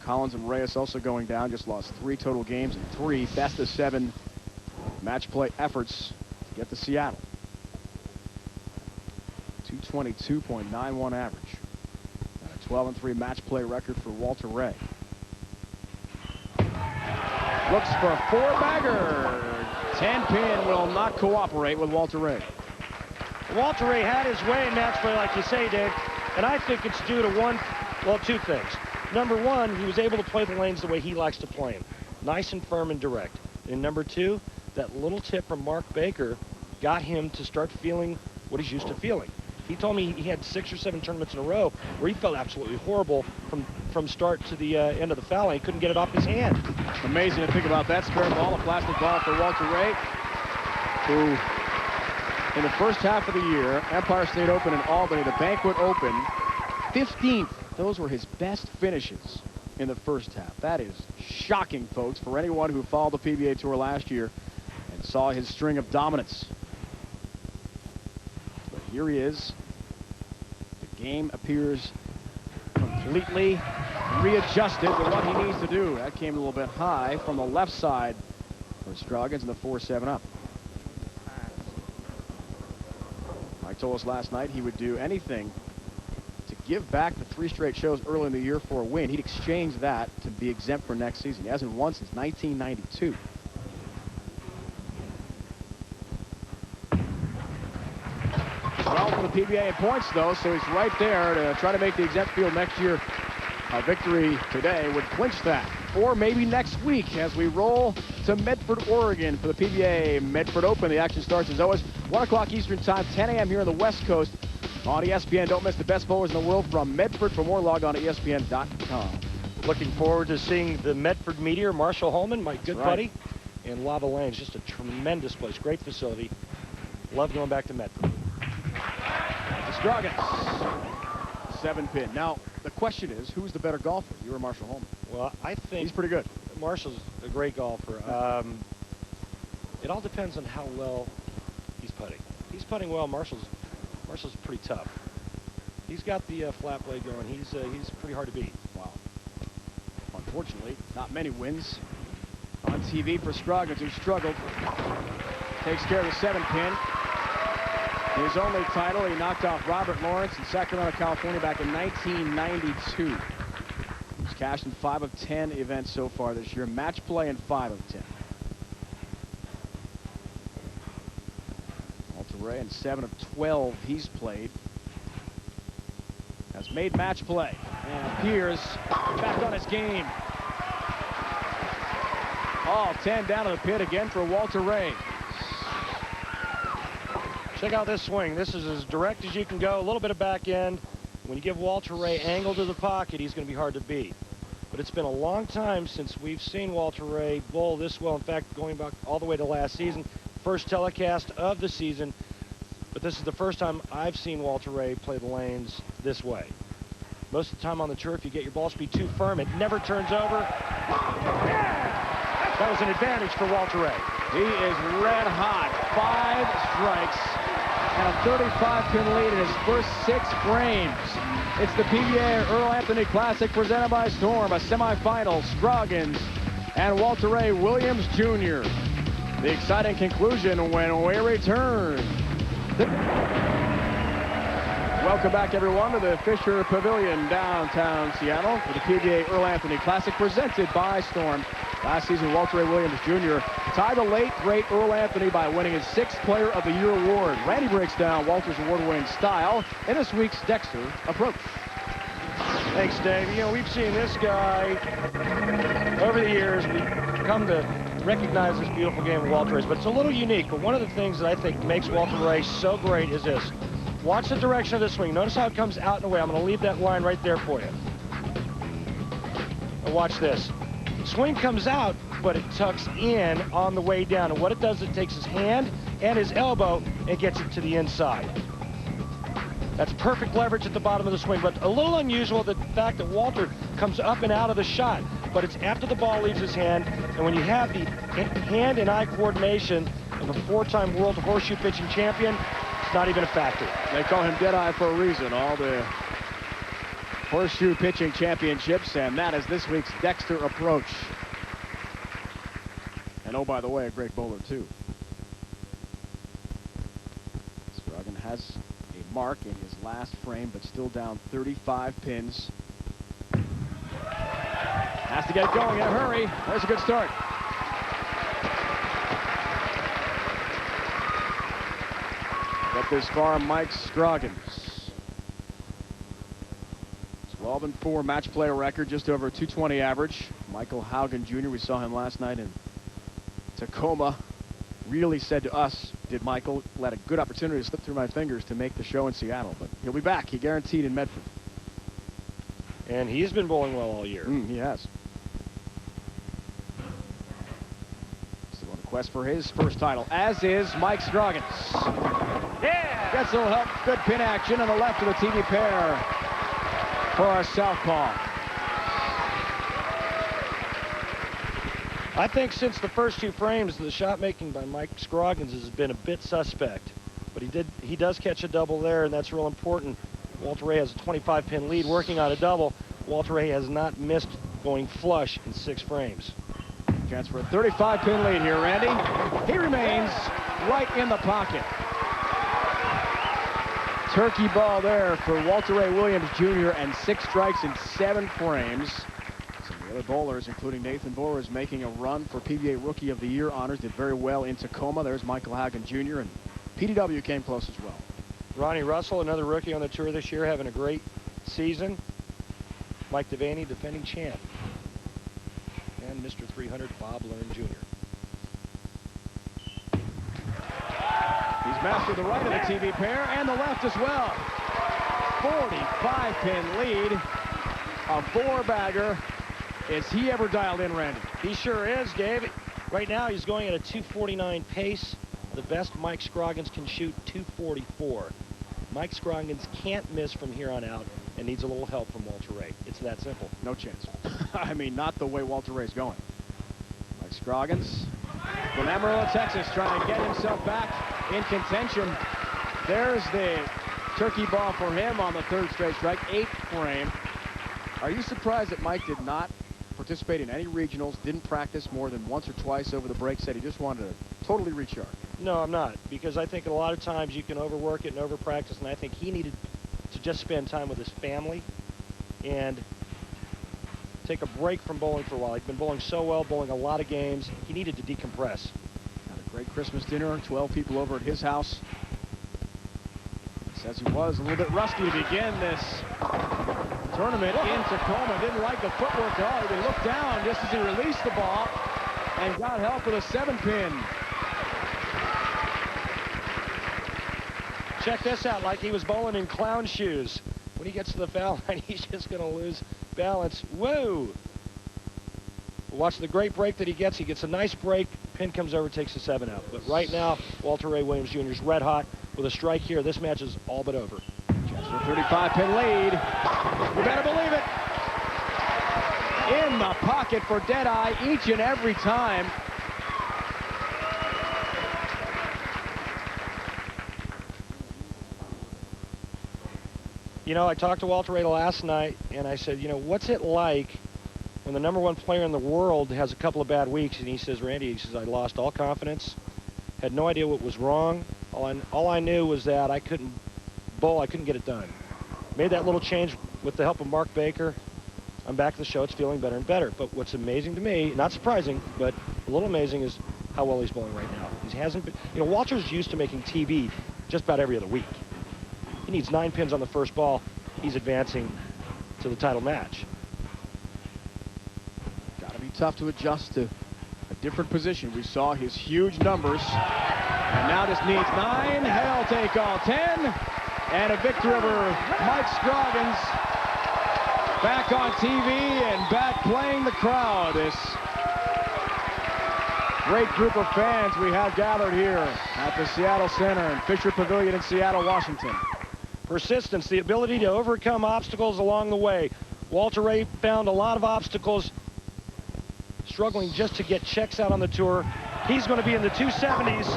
Collins and Reyes also going down. Just lost 3 total games and 3 best-of-7 match play efforts to get to Seattle. 222.91 average. And a 12-3 match play record for Walter Ray. Looks for a 4-bagger. 10-pin will not cooperate with Walter Ray. Walter Ray had his way in match play, like you say, Dave, and I think it's due to two things. number one, he was able to play the lanes the way he likes to play them. Nice and firm and direct. And number two, that little tip from Mark Baker got him to start feeling what he's used to feeling. He told me he had 6 or 7 tournaments in a row where he felt absolutely horrible from start to the end of the foul line. He couldn't get it off his hand. Amazing to think about that. Spare ball, a plastic ball for Walter Ray, who in the first half of the year, Empire State Open in Albany, the Banquet Open, 15th. Those were his best finishes in the first half. That is shocking, folks, for anyone who followed the PBA Tour last year and saw his string of dominance. But here he is. The game appears completely readjusted to what he needs to do. That came a little bit high from the left side for Scroggins in the 4-7 up. Mike told us last night he would do anything to give back the 3 straight shows early in the year for a win. He'd exchange that to be exempt for next season. He hasn't won since 1992. Well for the PBA in points, though, so he's right there to try to make the exempt field next year. A victory today would clinch that, or maybe next week as we roll to Medford, Oregon for the PBA Medford Open. The action starts as always 1 o'clock Eastern Time, 10 a.m. here on the West Coast on ESPN. Don't miss the best bowlers in the world from Medford. For more, log on to ESPN.com. Looking forward to seeing the Medford Meteor, Marshall Holman, my good buddy, and Lava Lanes. Just a tremendous place, great facility. Love going back to Medford. Scroggins, 7-pin. Now, the question is, who's the better golfer, you or Marshall Holman? Well, I think he's pretty good. Marshall's a great golfer. It all depends on how well he's putting. If he's putting well, Marshall's pretty tough. He's got the flat blade going. He's pretty hard to beat. Wow. Unfortunately, not many wins on TV for Scroggins, who struggled. Takes care of the 7-pin. His only title, he knocked off Robert Lawrence in Sacramento, California back in 1992. He's cashed in 5 of 10 events so far this year. Match play in 5 of 10. Walter Ray in 7 of 12 he's played. Has made match play and appears back on his game. All 10 down to the pit again for Walter Ray. Check out this swing. This is as direct as you can go. A little bit of back end. When you give Walter Ray angle to the pocket, he's going to be hard to beat. But it's been a long time since we've seen Walter Ray bowl this well. In fact, going back all the way to last season, first telecast of the season. But this is the first time I've seen Walter Ray play the lanes this way. Most of the time on the turf, you get your ball speed too firm. It never turns over. That was an advantage for Walter Ray. He is red hot. 5 strikes and a 35-pin lead in his first 6 frames. It's the PBA Earl Anthony Classic presented by Storm, a semifinal. Scroggins and Walter Ray Williams Jr. The exciting conclusion when we return. Welcome back, everyone, to the Fisher Pavilion, downtown Seattle, for the PBA Earl Anthony Classic presented by Storm. Last season, Walter Ray Williams Jr. tied the late, great Earl Anthony by winning his 6th Player of the Year award. Randy breaks down Walter's award-winning style in this week's Dexter Approach. Thanks, Dave. You know, we've seen this guy over the years. We've come to recognize this beautiful game of Walter Ray's, but it's a little unique. But one of the things that I think makes Walter Ray so great is this. Watch the direction of the swing. Notice how it comes out and away. I'm going to leave that line right there for you. And watch this. Swing comes out, but it tucks in on the way down. And what it does, it takes his hand and his elbow and gets it to the inside. That's perfect leverage at the bottom of the swing, but a little unusual, the fact that Walter comes up and out of the shot, but it's after the ball leaves his hand. And when you have the hand and eye coordination of a 4-time world horseshoe pitching champion, it's not even a factor. They call him Deadeye for a reason. All the horseshoe pitching championships, and that is this week's Dexter Approach. And oh, by the way, a great bowler too. Scroggins has a mark in his last frame, but still down 35 pins. Has to get it going in a hurry. There's a good start. Get this far, Mike Scroggins. 12-4 match play record, just over 220 average. Michael Haugen Jr., we saw him last night in Tacoma. Really said to us, did Michael let a good opportunity slip through my fingers to make the show in Seattle, but he'll be back. He guaranteed in Medford. And he's been bowling well all year. He has. Still on the quest for his first title, as is Mike Scroggins. Yeah! Gets a little help. Good pin action on the left of the TV pair for our southpaw. I think since the first 2 frames, the shot making by Mike Scroggins has been a bit suspect. But he does catch a double there, and that's real important. Walter Ray has a 25-pin lead working on a double. Walter Ray has not missed going flush in 6 frames. Chance for a 35-pin lead here, Randy. He remains right in the pocket. Turkey ball there for Walter Ray Williams Jr. and 6 strikes in 7 frames. Some of the other bowlers, including Nathan Boras, making a run for PBA Rookie of the Year honors. Did very well in Tacoma. There's Michael Haugen Jr. and PDW came close as well. Ronnie Russell, another rookie on the tour this year, having a great season. Mike Devaney, defending champ. And Mr. 300, Bob Learn Jr. He's mastered the right of the TV pair and the left as well. 45-pin lead. A 4-bagger. Is he ever dialed in, Randy? He sure is, Dave. Right now he's going at a 249 pace. The best Mike Scroggins can shoot 244. Mike Scroggins can't miss from here on out and needs a little help from Walter Ray. It's that simple. No chance. I mean, not the way Walter Ray's going. Mike Scroggins from Amarillo, Texas, trying to get himself back in contention. There's the turkey ball for him on the 3rd straight strike, 8th frame. Are you surprised that Mike did not participate in any regionals, didn't practice more than once or twice over the break, said he just wanted to totally recharge? No, I'm not, because I think a lot of times you can overwork it and overpractice, and I think he needed to just spend time with his family and take a break from bowling for a while. He'd been bowling so well, bowling a lot of games. He needed to decompress. Had a great Christmas dinner, 12 people over at his house. Says he was a little bit rusty to begin this tournament in Tacoma. Didn't like the footwork at all. He looked down just as he released the ball and got help with a 7-pin. Check this out, like he was bowling in clown shoes. When he gets to the foul line, he's just going to lose balance. Whoa! Watch the great break that he gets. He gets a nice break. Pin comes over, takes the 7 out. But right now, Walter Ray Williams Jr. is red hot with a strike here. This match is all but over. Chance for a 35-pin lead. You better believe it. In the pocket for Deadeye each and every time. You know, I talked to Walter Ray last night, and I said, you know, what's it like when the #1 player in the world has a couple of bad weeks? And he says, Randy, he says, I lost all confidence, had no idea what was wrong. All I knew was that I couldn't bowl, I couldn't get it done. Made that little change with the help of Mark Baker. I'm back to the show, it's feeling better and better. But what's amazing to me, not surprising, but a little amazing, is how well he's bowling right now. He hasn't been, you know, Walter's used to making TV just about every other week. He needs 9 pins on the first ball. He's advancing to the title match. Got to be tough to adjust to a different position. We saw his huge numbers. And now just needs 9. He'll take all 10. And a victory over Mike Scroggins. Back on TV and back playing the crowd. This great group of fans we have gathered here at the Seattle Center and Fisher Pavilion in Seattle, Washington. Persistence, the ability to overcome obstacles along the way. Walter Ray found a lot of obstacles, struggling just to get checks out on the tour. He's going to be in the 270s.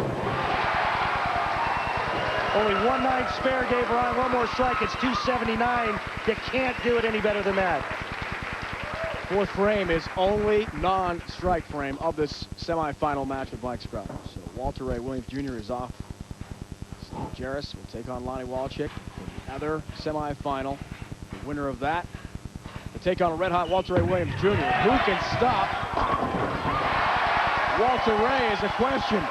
Only 1/9 spare, gave Ryan one more strike. It's 279. You can't do it any better than that. 4th frame is only non-strike frame of this semifinal match with Mike Scroggins. So Walter Ray Williams Jr. is off. Steve Jarris will take on Lonnie Walchik for the other semifinal. The winner of that to take on a red-hot Walter Ray Williams Jr. Who can stop Walter Ray is a question.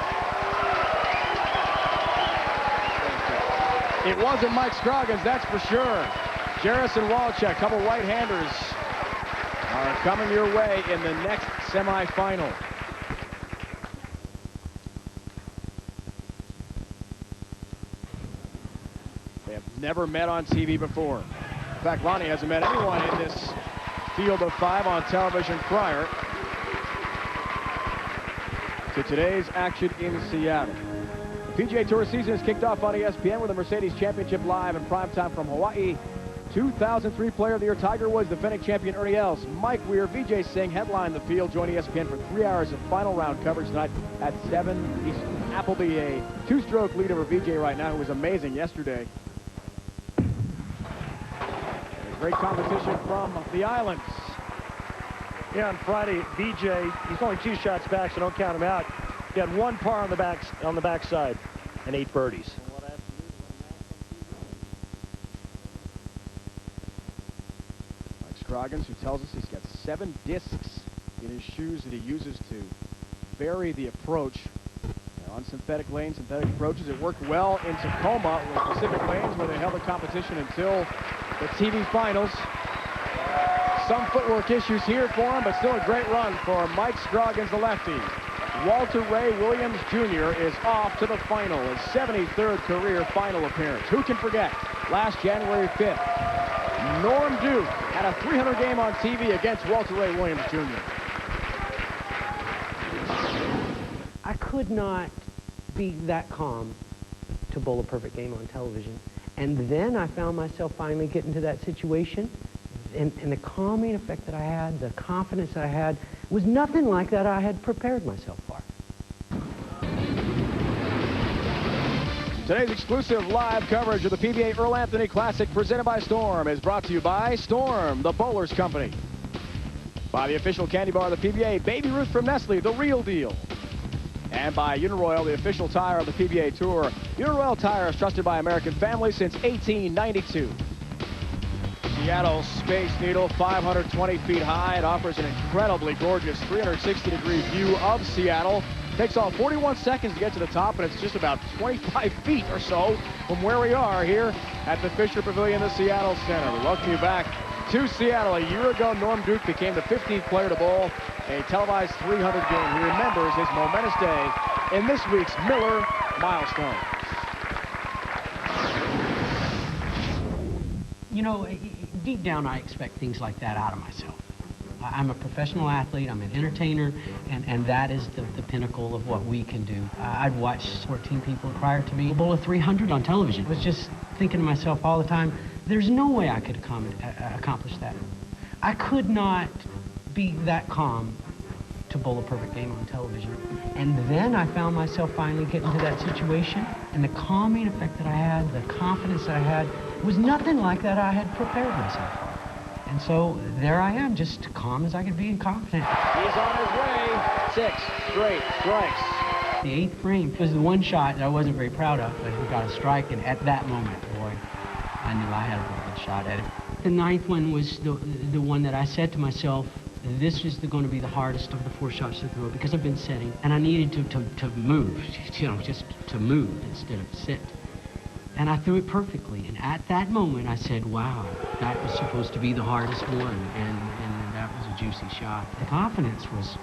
It wasn't Mike Scroggins, that's for sure. Jarris and Walchek, couple right-handers, are coming your way in the next semifinal. They have never met on TV before. In fact, Lonnie hasn't met anyone in this field of 5 on television prior to today's action in Seattle. The PGA Tour season is kicked off on ESPN with the Mercedes Championship live in primetime from Hawaii. 2003 Player of the Year Tiger Woods, defending champion Ernie Els, Mike Weir, Vijay Singh headline the field. Join ESPN for 3 hours of final round coverage tonight at 7 Eastern. Appleby a 2-stroke lead over Vijay right now, who was amazing yesterday. Great competition from the islands. Yeah, on Friday, Vijay, he's only 2 shots back, so don't count him out. He had 1 par on the backside and 8 birdies. Mike Scroggins, who tells us he's got 7 discs in his shoes that he uses to vary the approach. Now, on synthetic lanes, synthetic approaches, it worked well in Tacoma with Pacific Lanes, where they held the competition until the TV finals. Some footwork issues here for him, but still a great run for Mike Scroggins, the lefty. Walter Ray Williams Jr. is off to the final, his 73rd career final appearance. Who can forget? Last January 5th, Norm Duke had a 300 game on TV against Walter Ray Williams Jr. I could not be that calm to bowl a perfect game on television. And then I found myself finally getting to that situation, and the calming effect that I had, the confidence that I had, was nothing like that I had prepared myself for. Today's exclusive live coverage of the PBA Earl Anthony Classic presented by Storm is brought to you by Storm, the Bowlers Company. By the official candy bar of the PBA, Baby Ruth from Nestle, the real deal. And by Uniroyal, the official tire of the PBA Tour. Uniroyal tires trusted by American families since 1892. Seattle's Space Needle, 520 feet high. It offers an incredibly gorgeous 360-degree view of Seattle. Takes all 41 seconds to get to the top, and it's just about 25 feet or so from where we are here at the Fisher Pavilion, the Seattle Center. We welcome you back to Seattle. A year ago, Norm Duke became the 15th player to bowl a televised 300 game. He remembers his momentous day in this week's Miller milestone. You know, deep down, I expect things like that out of myself. I'm a professional athlete, I'm an entertainer, and that is the pinnacle of what we can do. I'd watched 14 people prior to me bowl a 300 on television. I was just thinking to myself all the time, there's no way I could accomplish that. I could not be that calm to bowl a perfect game on television. And then I found myself finally getting to that situation, and the calming effect that I had, the confidence that I had, was nothing like that I had prepared myself for. And so there I am, just calm as I could be and confident. He's on his way. 6 straight strikes. The 8th frame was the one shot that I wasn't very proud of, but we got a strike, and at that moment, boy, I knew I had a real good shot at it. The 9th one was the one that I said to myself, this is going to be the hardest of the 4 shots to throw, because I've been setting, and I needed to move, you know, just to move instead of sit. And I threw it perfectly, and at that moment I said, wow, that was supposed to be the hardest one, and that was a juicy shot. The confidence was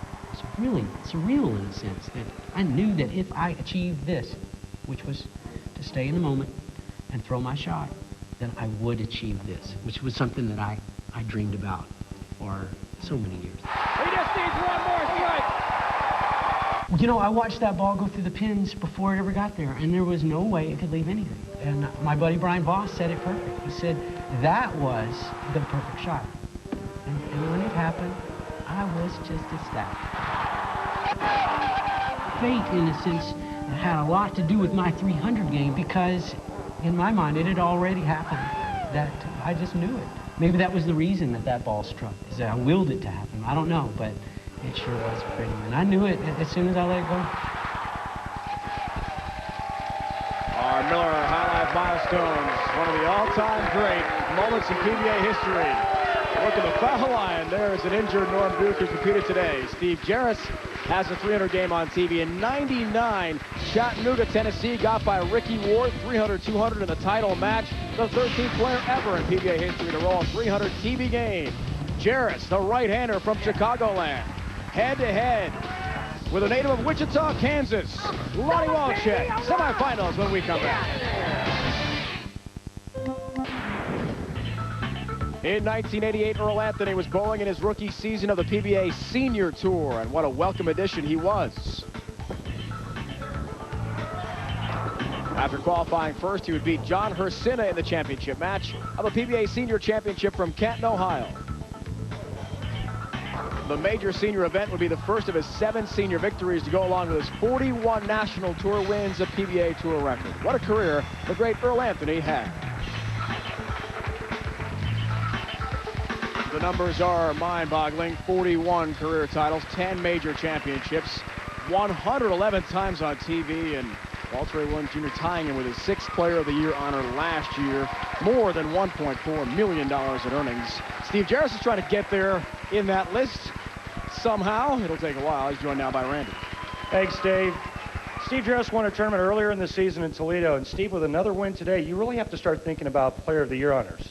really surreal in a sense, that I knew that if I achieved this, which was to stay in the moment and throw my shot, then I would achieve this, which was something that I dreamed about for so many years. He just needs one more strike. You know, I watched that ball go through the pins before it ever got there, and there was no way it could leave anything. And my buddy Brian Voss said it perfect. He said, that was the perfect shot. And when it happened, I was just ecstatic. Fate, in a sense, had a lot to do with my 300 game, because in my mind, it had already happened. That I just knew it. Maybe that was the reason that ball struck, is that I willed it to happen. I don't know, but it sure was pretty. And I knew it as soon as I let it go. Our Miller highlight milestones, one of the all-time great moments in PBA history. Look at the foul line. There is an injured Norm Duke who competed today. Steve Jarris has a 300 game on TV. In '99, Chattanooga, Tennessee got by Ricky Ward, 300-200 in the title match. the 13th player ever in PBA history to roll a 300 TV game. Jarris, the right-hander from Chicagoland, head-to-head with a native of Wichita, Kansas, Lonnie Walchek. Semifinals when we come back. In 1988, Earl Anthony was bowling in his rookie season of the PBA Senior Tour, and what a welcome addition he was. After qualifying first, he would beat John Hersina in the championship match of the PBA Senior Championship from Canton, Ohio. The major senior event would be the first of his 7 senior victories to go along with his 41 National Tour wins, a PBA Tour record. What a career the great Earl Anthony had. The numbers are mind-boggling. 41 career titles, 10 major championships, 111 times on TV, and Walter Ray Williams Jr. tying him with his 6th Player of the Year honor last year. More than $1.4 million in earnings. Steve Jarris is trying to get there in that list. Somehow, it'll take a while. He's joined now by Randy. Thanks, Dave. Steve Jarris won a tournament earlier in the season in Toledo, and Steve, with another win today, you really have to start thinking about Player of the Year honors.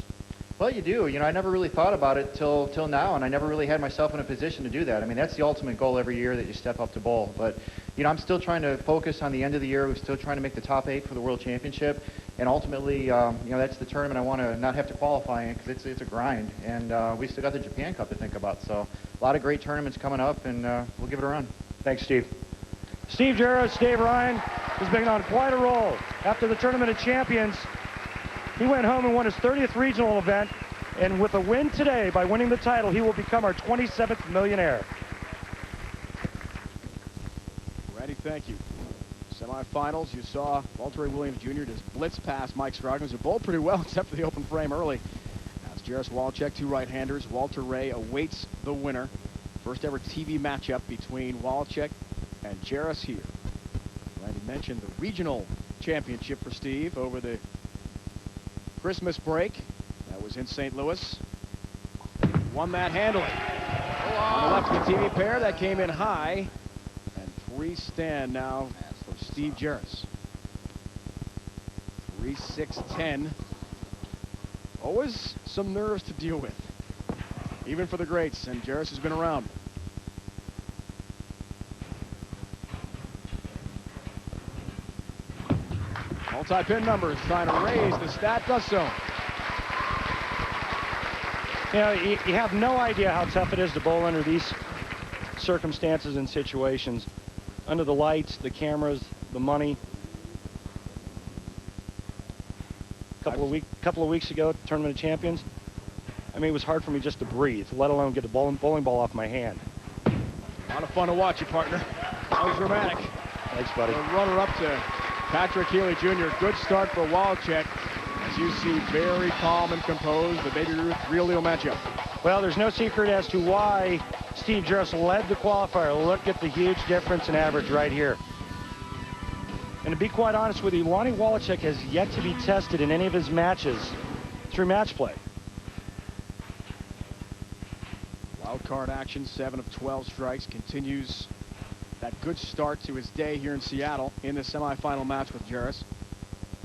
Well, you do. You know, I never really thought about it till now, and I never really had myself in a position to do that. I mean, that's the ultimate goal every year, that you step up to bowl. But, you know, I'm still trying to focus on the end of the year. We're still trying to make the top 8 for the World Championship. And ultimately, you know, that's the tournament I want to not have to qualify in, because it's a grind. And we still got the Japan Cup to think about. So a lot of great tournaments coming up, and we'll give it a run. Thanks, Steve. Steve Jarris, Dave Ryan, has been on quite a roll. After the Tournament of Champions, he went home and won his 30th regional event. And with a win today, by winning the title, he will become our 27th millionaire. Randy, thank you. Semifinals, you saw Walter Ray Williams Jr. just blitz past Mike Scroggins, who bowled pretty well except for the open frame early. Now it's Jarris Walchek, 2 right-handers. Walter Ray awaits the winner. First ever TV matchup between Walchek and Jarris here. Randy mentioned the regional championship for Steve over the Christmas break. That was in St. Louis. Won that handily. On the left of the TV pair, that came in high. And 3 stand now for Steve Jarris. 3-6-10. Always some nerves to deal with, even for the greats, and Jarris has been around. Multi-pin numbers, trying to raise the stat, does so. You know, you have no idea how tough it is to bowl under these circumstances and situations. Under the lights, the cameras, the money. Couple of weeks ago, Tournament of Champions, I mean, it was hard for me just to breathe, let alone get the bowling ball off my hand. A lot of fun to watch you, partner. That was dramatic. Thanks, buddy. The runner-up to Patrick Healy Jr. Good start for Walchek. As you see, very calm and composed, the Baby Ruth real deal matchup. Well, there's no secret as to why Steve Jarris led the qualifier. Look at the huge difference in average right here. And to be quite honest with you, Lonnie Walchek has yet to be tested in any of his matches through match play. Wild card action, 7 of 12 strikes, continues that good start to his day here in Seattle in the semifinal match with Jarris.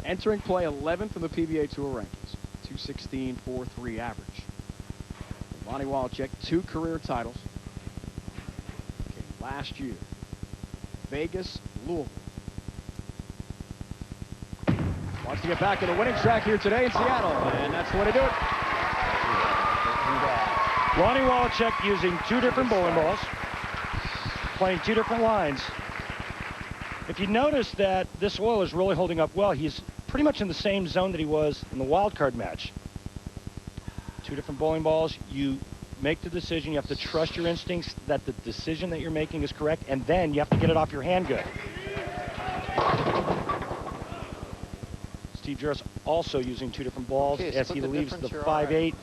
Entering play 11th in the PBA Tour rankings, 216.43 average. Lonnie Walchek, 2 career titles. Came last year. Vegas, Louisville. Wants to get back to the winning track here today in Seattle, and that's the way to do it. Lonnie Walchek using 2 different bowling balls, playing 2 different lines. If you notice that this oil is really holding up well, he's pretty much in the same zone that he was in the wild card match. 2 different bowling balls. You make the decision. You have to trust your instincts that the decision that you're making is correct, and then you have to get it off your hand good. Steve Jarris also using 2 different balls as he leaves the 5-8.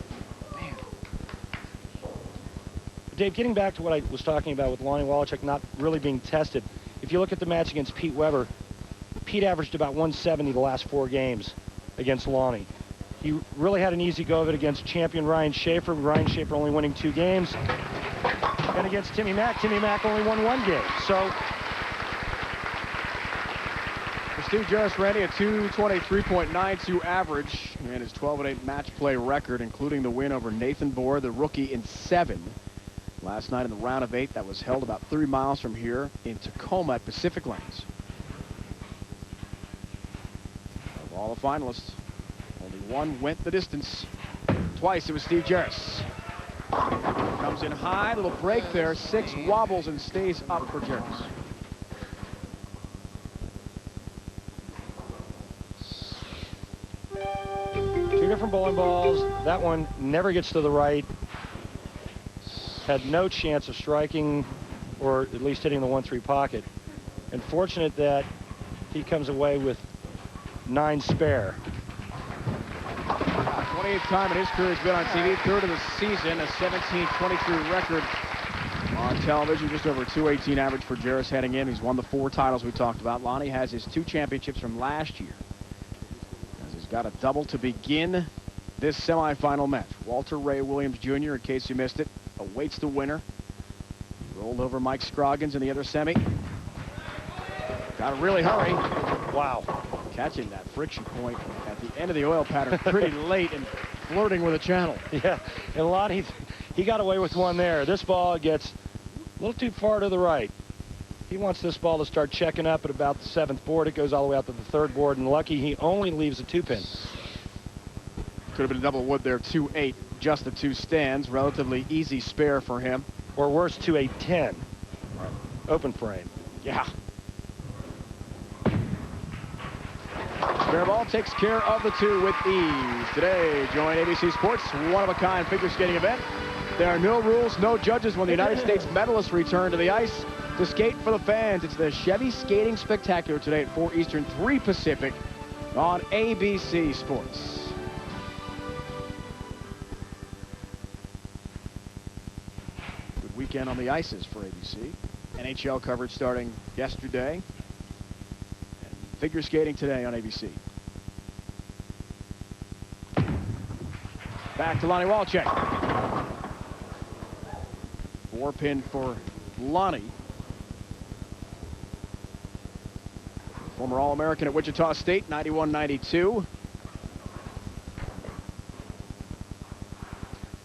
Dave, getting back to what I was talking about with Lonnie Walchek not really being tested, if you look at the match against Pete Weber, Pete averaged about 170 the last 4 games against Lonnie. He really had an easy go of it against champion Ryan Schaefer. Ryan Schaefer only winning 2 games. And against Timmy Mack only won 1 game. So for Steve Jarris, Randy, a 223.92 average and his 12-8 match play record, including the win over Nathan Bohr, the rookie, in 7 last night in the round of 8 that was held about 3 miles from here in Tacoma at Pacific Lanes. Of all the finalists, only one went the distance. Twice it was Steve Jarris. Comes in high, little break there, 6 wobbles and stays up for Jarris. Two different bowling balls. That one never gets to the right. Had no chance of striking or at least hitting the 1-3 pocket. And fortunate that he comes away with 9 spare. 28th time in his career he's been on TV, 3rd of the season, a 17-23 record on television, just over 218 average for Jarris heading in. He's won the 4 titles we talked about. Lonnie has his 2 championships from last year, as he's got a double to begin this semifinal match. Walter Ray Williams Jr., in case you missed it, awaits the winner. He rolled over Mike Scroggins in the other semi. Got to really hurry. Wow. Catching that friction point at the end of the oil pattern pretty late and flirting with a channel. Yeah, and Lonnie, he got away with one there. This ball gets a little too far to the right. He wants this ball to start checking up at about the 7th board. It goes all the way out to the 3rd board, and lucky he only leaves a 2-pin. Could have been a double wood there, 2-8, just the 2 stands. Relatively easy spare for him. Or worse, 2-8-10. Open frame. Yeah. Spare ball takes care of the 2 with ease. Today, join ABC Sports' one-of-a-kind figure skating event. There are no rules, no judges when the United States medalists return to the ice to skate for the fans. It's the Chevy Skating Spectacular today at 4 Eastern, 3 Pacific on ABC Sports. Good weekend on the ices for ABC. NHL coverage starting yesterday. Figure skating today on ABC. Back to Lonnie Walczak. 4-pin for Lonnie. Former All-American at Wichita State, 91-92.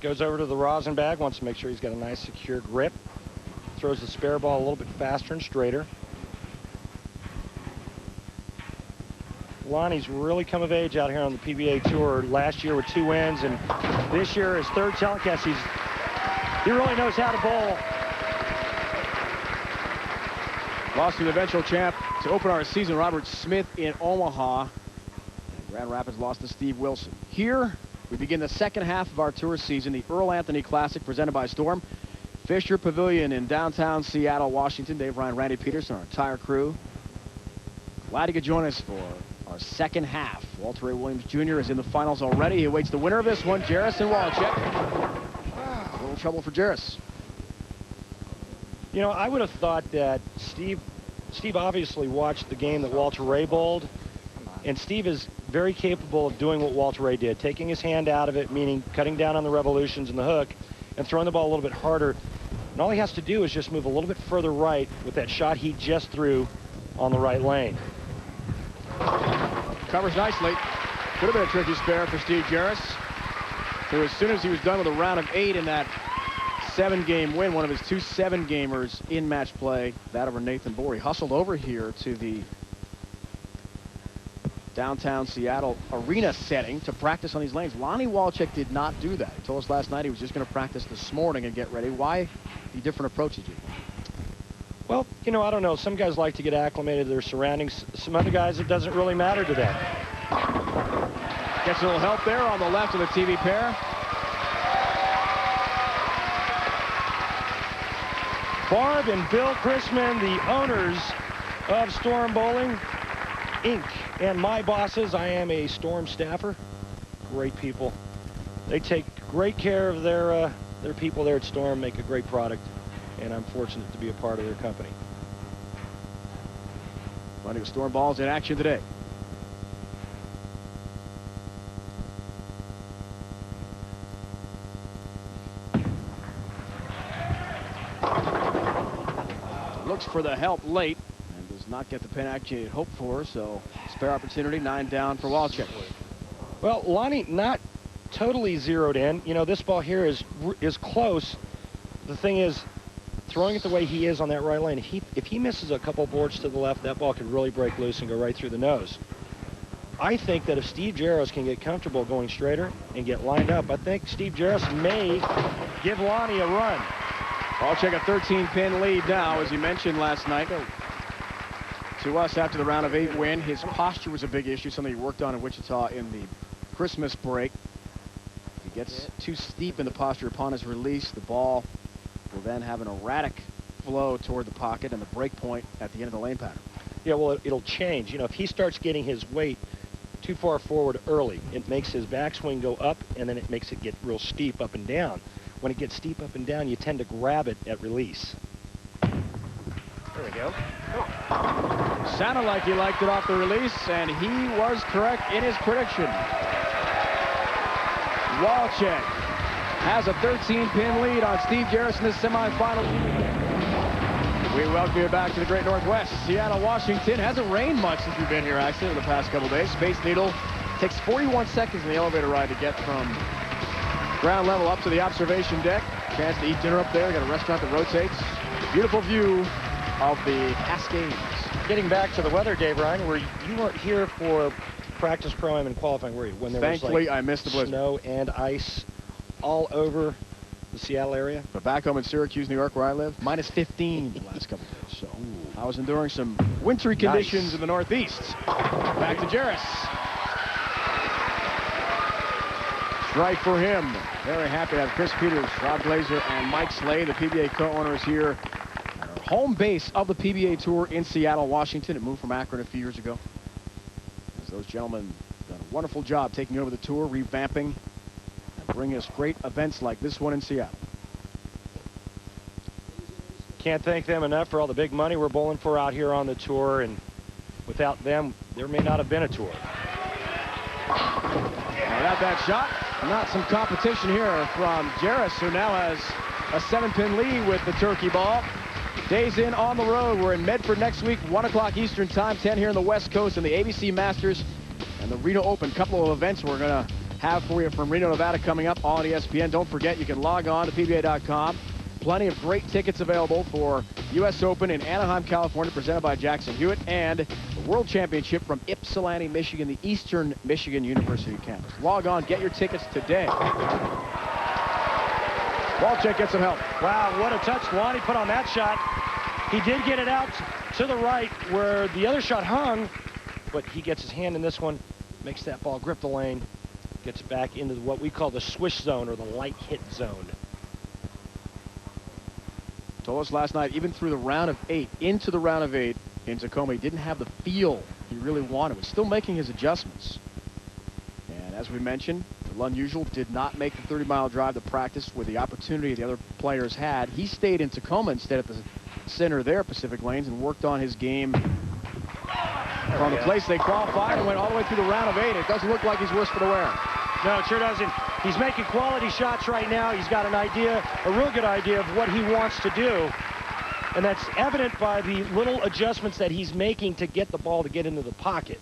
Goes over to the rosin bag, wants to make sure he's got a nice secure grip. Throws the spare ball a little bit faster and straighter. Lonnie's really come of age out here on the PBA Tour. Last year with 2 wins, and this year his 3rd telecast. He really knows how to bowl. Lost to the eventual champ to open our season, Robert Smith in Omaha. Grand Rapids lost to Steve Wilson. Here, we begin the 2nd half of our tour season, the Earl Anthony Classic presented by Storm. Fisher Pavilion in downtown Seattle, Washington. Dave Ryan, Randy Peterson, our entire crew. Glad you could join us for our 2nd half. Walter Ray Williams Jr. is in the finals already. He awaits the winner of this one, Jarris and Walczak. A little trouble for Jarris. You know, I would have thought that Steve obviously watched the game that Walter Ray bowled, and Steve is very capable of doing what Walter Ray did, taking his hand out of it, meaning cutting down on the revolutions and the hook, and throwing the ball a little bit harder. And all he has to do is just move a little bit further right with that shot he just threw on the right lane. Covers nicely. Could have been a tricky spare for Steve Jarris, who, as soon as he was done with a round of 8 in that 7-game win, one of his 2 7-gamers in match play, that over Nathan Bohr, he hustled over here to the downtown Seattle arena setting to practice on these lanes. Lonnie Walczak did not do that. He told us last night he was just going to practice this morning and get ready. Why the different approach did you? Well, you know, I don't know. Some guys like to get acclimated to their surroundings. Some other guys, it doesn't really matter to them. Gets a little help there on the left of the TV pair. Barb and Bill Chrisman, the owners of Storm Bowling, Inc. And my bosses. I am a Storm staffer. Great people. They take great care of their people there at Storm, make a great product. And I'm fortunate to be a part of their company. Plenty of Storm balls in action today. Looks for the help late and does Does not get the pin action he had hoped for, so spare opportunity, 9 down for Walchik. Well, Lonnie not totally zeroed in. You know, this ball here is close. The thing is, throwing it the way he is on that right lane, if he misses a couple boards to the left, that ball could really break loose and go right through the nose. I think that if Steve Jaros can get comfortable going straighter and get lined up, I think Steve Jaros may give Lonnie a run. Walchik a 13-pin lead now, as you mentioned last night. To us, after the round of 8 win, his posture was a big issue, something he worked on in Wichita in the Christmas break. If he gets too steep in the posture upon his release, the ball will then have an erratic flow toward the pocket and the break point at the end of the lane pattern. Yeah, well, it'll change. You know, if he starts getting his weight too far forward early, it makes his backswing go up, and then it makes it get real steep up and down. When it gets steep up and down, you tend to grab it at release. There we go. Sounded like he liked it off the release, and he was correct in his prediction. Walchik has a 13-pin lead on Steve Jaros in the semifinal. We welcome you back to the Great Northwest. Seattle, Washington. Hasn't rained much since we've been here, actually, in the past couple days. Space Needle takes 41 seconds in the elevator ride to get from ground level up to the observation deck. Chance to eat dinner up there. Got a restaurant that rotates. Beautiful view of the Cascades. Getting back to the weather, Dave Ryan, where you weren't here for practice, pro-am, and qualifying, were you? When there Thankfully, was like I missed the blizzard. Snow and ice all over the Seattle area. But back home in Syracuse, New York, where I live, minus 15 the last couple days. So I was enduring some wintry conditions in the Northeast. Back to Jaros. Strike for him. Very happy to have Chris Peters, Rob Glazer, and Mike Slade, the PBA co-owners here at our home base of the PBA Tour in Seattle, Washington. It moved from Akron a few years ago. As those gentlemen done a wonderful job taking over the tour, revamping, and bringing us great events like this one in Seattle. Can't thank them enough for all the big money we're bowling for out here on the tour, and without them, there may not have been a tour. Without that shot, not some competition here from Jaros, who now has a 7-pin lead with the turkey ball. Days in on the road. We're in Medford next week, 1 o'clock Eastern time, 10 here in the West Coast, and the ABC Masters and the Reno Open. Couple of events we're going to have for you from Reno, Nevada coming up on ESPN. Don't forget, you can log on to PBA.com. Plenty of great tickets available for U.S. Open in Anaheim, California, presented by Jackson Hewitt, and the World Championship from Ypsilanti, Michigan, the Eastern Michigan University campus. Log on, get your tickets today. Walchik gets some help. Wow, what a touch Lonnie put on that shot. He did get it out to the right where the other shot hung, but he gets his hand in this one, makes that ball grip the lane, gets it back into what we call the swish zone, or the light hit zone. Told us last night, even through the round of 8, into the round of 8 in Tacoma, he didn't have the feel he really wanted. Was still making his adjustments. And as we mentioned, a little unusual, did not make the 30-mile drive to practice with the opportunity the other players had. He stayed in Tacoma instead at the center there, Pacific Lanes, and worked on his game from the place they qualified and went all the way through the round of 8. It doesn't look like he's worse for the wear. No, it sure doesn't. He's making quality shots right now. He's got an idea, a real good idea of what he wants to do. And that's evident by the little adjustments that he's making to get the ball to get into the pocket.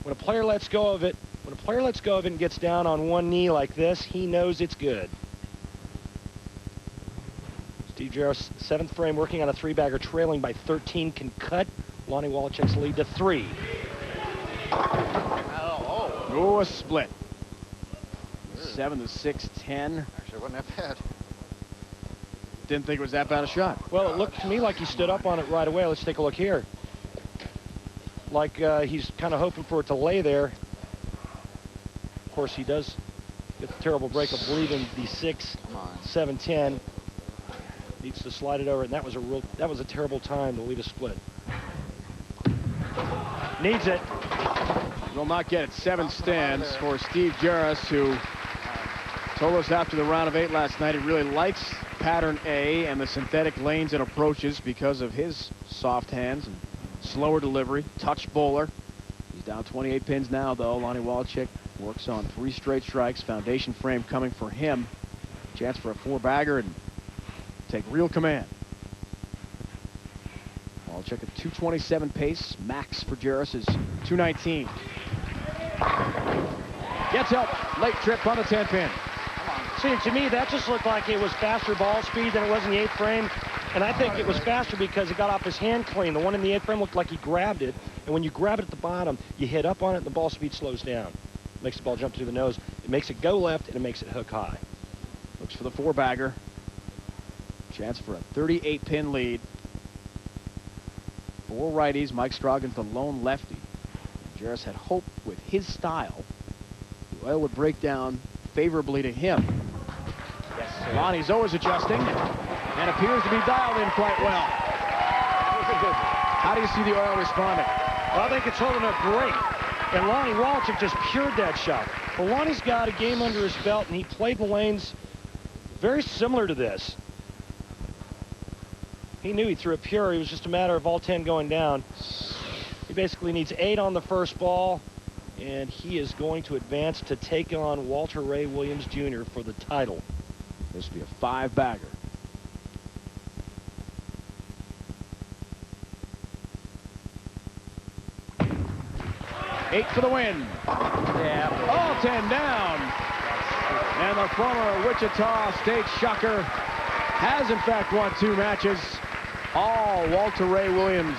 When a player lets go of it, and gets down on one knee like this, he knows it's good. Steve Jaros, 7th frame, working on a 3-bagger, trailing by 13, can cut Lonnie Walchik's lead to 3. Oh, a split. 7 to 6, 10. Actually, wasn't that bad. Didn't think it was that bad a shot. Well, it looked to me like he stood up on it right away. Let's take a look here. Like he's kind of hoping for it to lay there. Of course, he does get the terrible break of leaving the 6, 7, 10. Needs to slide it over, and that was a terrible time to leave a split. Needs it. Will not get it. 7 stands for Steve Jaros, who told us after the round of 8 last night he really likes pattern A and the synthetic lanes and approaches because of his soft hands and slower delivery. Touch bowler. He's down 28 pins now, though. Lonnie Walchik works on 3 straight strikes. Foundation frame coming for him. Chance for a 4-bagger and take real command. Wallcheck at 227 pace. Max for Jarris is 219. Gets help. Late trip on the 10 pin. See, to me, that just looked like it was faster ball speed than it was in the 8th frame. And I think it was faster because it got off his hand clean. The one in the 8th frame looked like he grabbed it. And when you grab it at the bottom, you hit up on it and the ball speed slows down. Makes the ball jump through the nose. It makes it go left and it makes it hook high. Looks for the 4-bagger. Chance for a 38-pin lead. 4 righties. Mike Scroggins, the lone lefty. Jarris had hope with his style. The oil would break down favorably to him. Yes, Lonnie's always adjusting and appears to be dialed in quite well. How do you see the oil responding? Well, I think it's holding up great. And Lonnie Wallcheck just cured that shot. But Lonnie's got a game under his belt, and he played the lanes very similar to this. He knew he threw it pure. It was just a matter of all 10 going down. He basically needs 8 on the first ball, and he is going to advance to take on Walter Ray Williams Jr. for the title. This will be a 5-bagger. Eight for the win. Yeah. All 10 down. And the former Wichita State Shocker has, in fact, won 2 matches. All Walter Ray Williams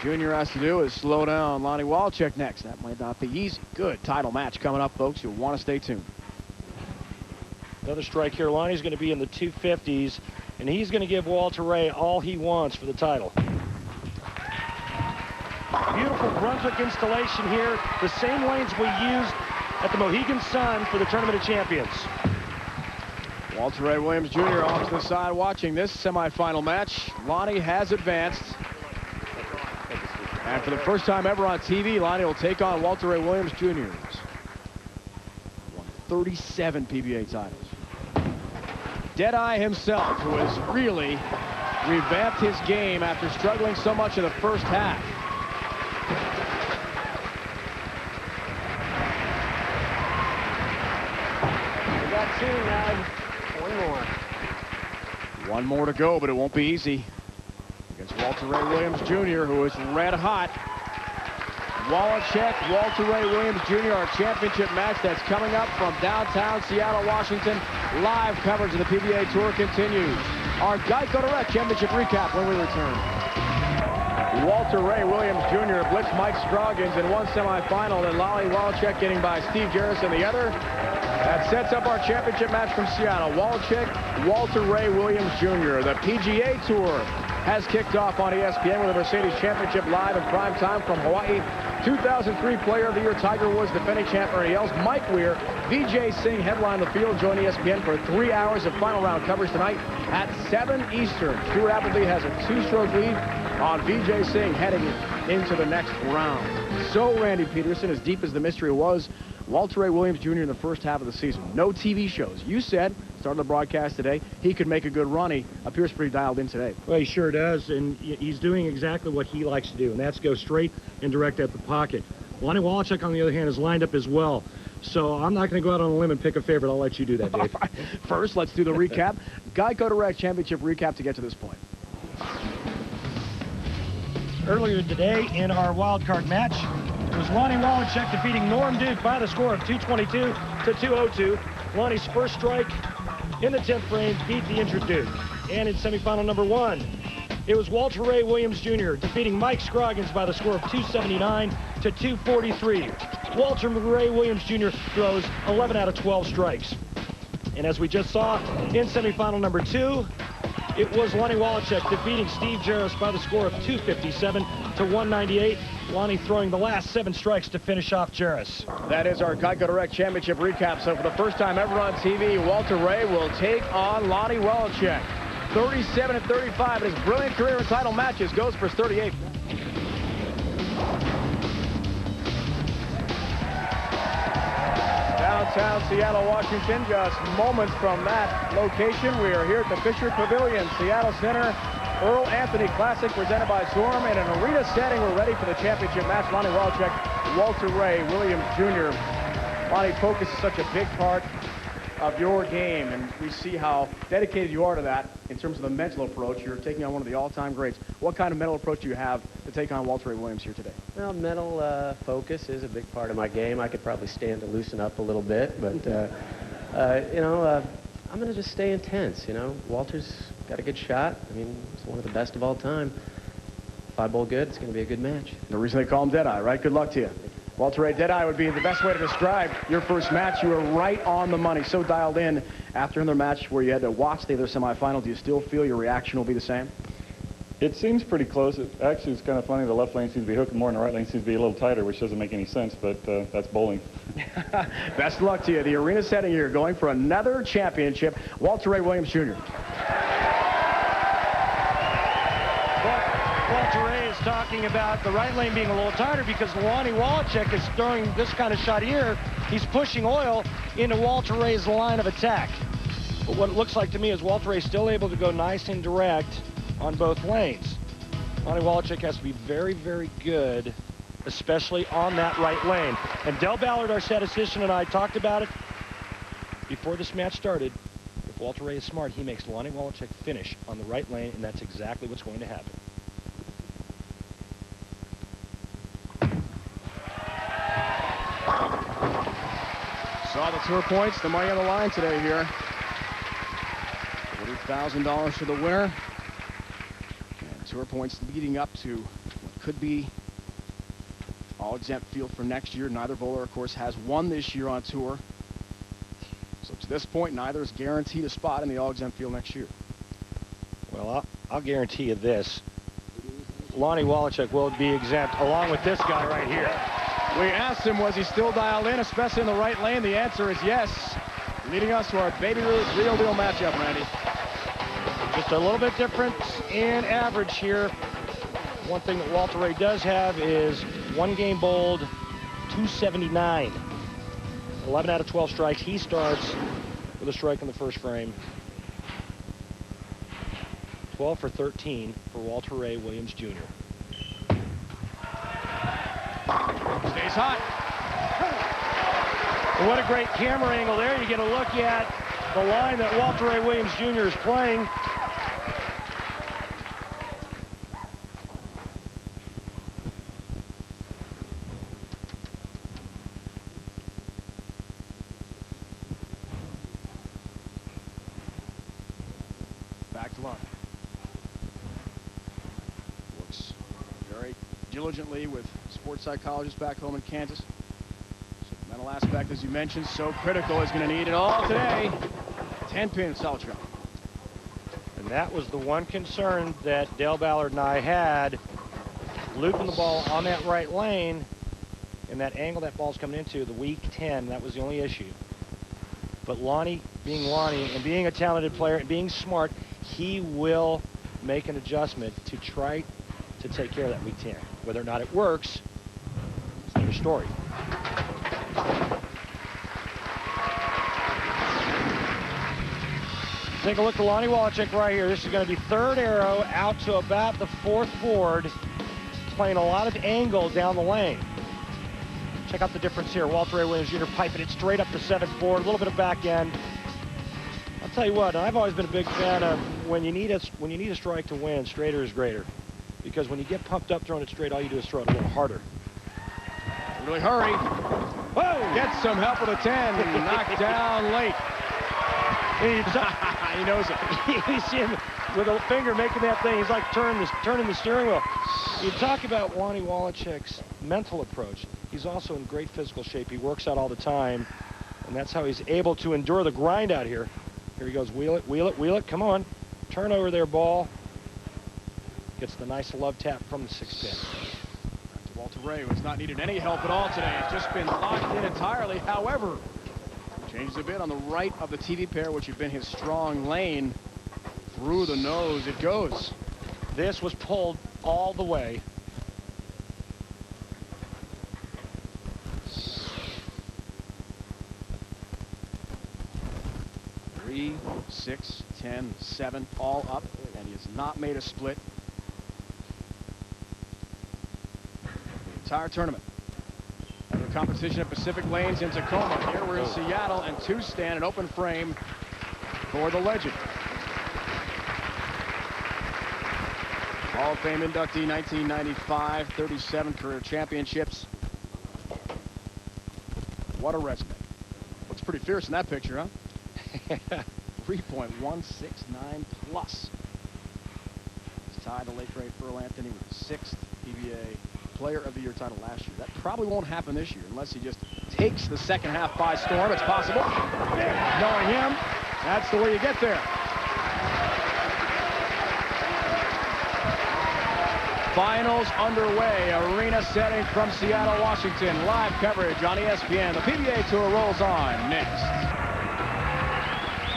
Jr. has to do is slow down Lonnie Wallcheck next. That might not be easy. Good title match coming up, folks. You'll want to stay tuned. Another strike here. Lonnie's going to be in the 250s, and he's going to give Walter Ray all he wants for the title. Beautiful Brunswick installation here. The same lanes we used at the Mohegan Sun for the Tournament of Champions. Walter Ray Williams Jr. off to the side watching this semifinal match. Lonnie has advanced. And for the first time ever on TV, Lonnie will take on Walter Ray Williams Jr. Won 37 PBA titles. Deadeye himself, who has really revamped his game after struggling so much in the first half. We got 2 now. 1 more. 1 more to go, but it won't be easy. Against Walter Ray Williams Jr., who is red hot. Wallcheck, Walter Ray Williams Jr., our championship match that's coming up from downtown Seattle, Washington. Live coverage of the PBA Tour continues. Our Geico Direct Championship recap when we return. Walter Ray Williams Jr. blitzed Mike Scroggins in one semifinal, and Lonnie Wallcheck getting by Steve Jarris in the other. That sets up our championship match from Seattle. Wallcheck, Walter Ray Williams Jr. The PGA Tour has kicked off on ESPN with the Mercedes Championship live in prime time from Hawaii. 2003 Player of the Year Tiger Woods, defending champ Ernie Els. Mike Weir, Vijay Singh headline the field. Join ESPN for 3 hours of final round coverage tonight at 7 Eastern. Stuart Appleby has a 2-stroke lead on Vijay Singh heading into the next round. So, Randy Peterson, as deep as the mystery was, Walter Ray Williams Jr. in the first half of the season. No TV shows. You said, starting the broadcast today, he could make a good run. He appears pretty dialed in today. Well, he sure does, and he's doing exactly what he likes to do, and that's go straight and direct at the pocket. Lonnie Wallcheck, on the other hand, is lined up as well. So I'm not going to go out on a limb and pick a favorite. I'll let you do that, Dave. Right. First, let's do the recap. Geico Direct Championship recap to get to this point. Earlier today in our wild card match, it was Lonnie Wallcheck defeating Norm Duke by the score of 222 to 202. Lonnie's first strike in the 10th frame beat the injured Duke. And in semifinal number 1, it was Walter Ray Williams Jr. defeating Mike Scroggins by the score of 279 to 243. Walter Ray Williams Jr. throws 11 out of 12 strikes. And as we just saw in semifinal number 2, it was Lonnie Wallcheck defeating Steve Jarris by the score of 257 to 198. Lonnie throwing the last 7 strikes to finish off Jarris. That is our Geico Direct Championship recap. So for the first time ever on TV, Walter Ray will take on Lonnie Wallcheck. 37-35 in his brilliant career in title matches. Goes for his 38th. Downtown Seattle, Washington, just moments from that location. We are here at the Fisher Pavilion, Seattle Center. Earl Anthony Classic presented by Storm. In an arena setting, we're ready for the championship match. Lonnie Wallcheck, Walter Ray Williams Jr. Lonnie, focus is such a big part of your game, and we see how dedicated you are to that in terms of the mental approach. You're taking on one of the all-time greats. What kind of mental approach do you have to take on Walter Ray Williams here today? Well, mental focus is a big part of my game. I could probably stand to loosen up a little bit, but, you know, I'm going to just stay intense, you know. Walter's got a good shot. I mean, he's one of the best of all time. If I bowl good, it's going to be a good match. The reason they call him Deadeye, right? Good luck to you. Walter Ray, Deadeye would be the best way to describe your first match. You were right on the money, so dialed in after another match where you had to watch the other semifinal. Do you still feel your reaction will be the same? It seems pretty close. Actually, it's kind of funny. The left lane seems to be hooking more, and the right lane seems to be a little tighter, which doesn't make any sense, but that's bowling. Best of luck to you. The arena setting here, going for another championship. Walter Ray Williams, Jr. Walter Ray is talking about the right lane being a little tighter because Lonnie Wallachek is throwing this kind of shot here. He's pushing oil into Walter Ray's line of attack. But what it looks like to me is Walter Ray still able to go nice and direct on both lanes. Lonnie Wallachek has to be very, very good, especially on that right lane. And Del Ballard, our statistician, and I talked about it before this match started. If Walter Ray is smart, he makes Lonnie Wallachek finish on the right lane, and that's exactly what's going to happen. Saw the tour points, the money on the line today here. $40,000 for the winner. And tour points leading up to what could be all-exempt field for next year. Neither bowler, of course, has won this year on tour. So to this point, neither is guaranteed a spot in the all-exempt field next year. Well, I'll guarantee you this. Lonnie Wallachek will be exempt, along with this guy right here. We asked him, was he still dialed in, especially in the right lane? The answer is yes. Leading us to our Baby Ruth real deal matchup, Randy. Just a little bit different in average here. One thing that Walter Ray does have is one game bowled, 279. 11 out of 12 strikes. He starts with a strike in the first frame. 12 for 13 for Walter Ray Williams, Jr. Stays hot. And what a great camera angle there. You get a look at the line that Walter Ray Williams, Jr. is playing. Back to Lonnie. Works very diligently with sports psychologists back home in Kansas. So the mental aspect, as you mentioned, so critical. Is going to need it all today. 10-pin solid shot. And that was the one concern that Del Ballard and I had. Looping the ball on that right lane and that angle that ball's coming into, the weak 10, that was the only issue. But Lonnie, being Lonnie and being a talented player and being smart, he will make an adjustment to try to take care of that weak 10. Whether or not it works, it's another story. Take a look at Lonnie Wallachek right here. This is going to be third arrow out to about the fourth board, playing a lot of angle down the lane. Check out the difference here. Walter Ray Williams Jr. piping it straight up the seventh board, a little bit of back end. I'll tell you what, I've always been a big fan of when you need a strike to win, straighter is greater. Because when you get pumped up throwing it straight, all you do is throw it a little harder. Really hurry. Whoa! Gets some help with a 10. Knocked down late. He knows it. You see him with a finger making that thing. He's like turning the steering wheel. You talk about Lonnie Wallachek's mental approach. He's also in great physical shape. He works out all the time, and that's how he's able to endure the grind out here. Here he goes, wheel it, wheel it, wheel it. Come on. Turn over their ball. Gets the nice love tap from the sixth pin. Walter Ray has not needed any help at all today. It's just been locked in entirely. However, changes a bit on the right of the TV pair, which had been his strong lane. Through the nose it goes. This was pulled all the way. Three, 6, 10, 7, all up, and he has not made a split the entire tournament. Another competition at Pacific Lanes in Tacoma. Here we're in Seattle, and two stand, an open frame for the legend. Hall of Fame inductee, 1995, 37 career championships. What a resume. Looks pretty fierce in that picture, huh? 3.169 plus. He's tied the late great Earl Anthony with the 6th PBA Player of the Year title last year. That probably won't happen this year unless he just takes the second half by storm. It's possible. Knowing him, that's the way you get there. Finals underway. Arena setting from Seattle, Washington. Live coverage on ESPN. The PBA Tour rolls on next.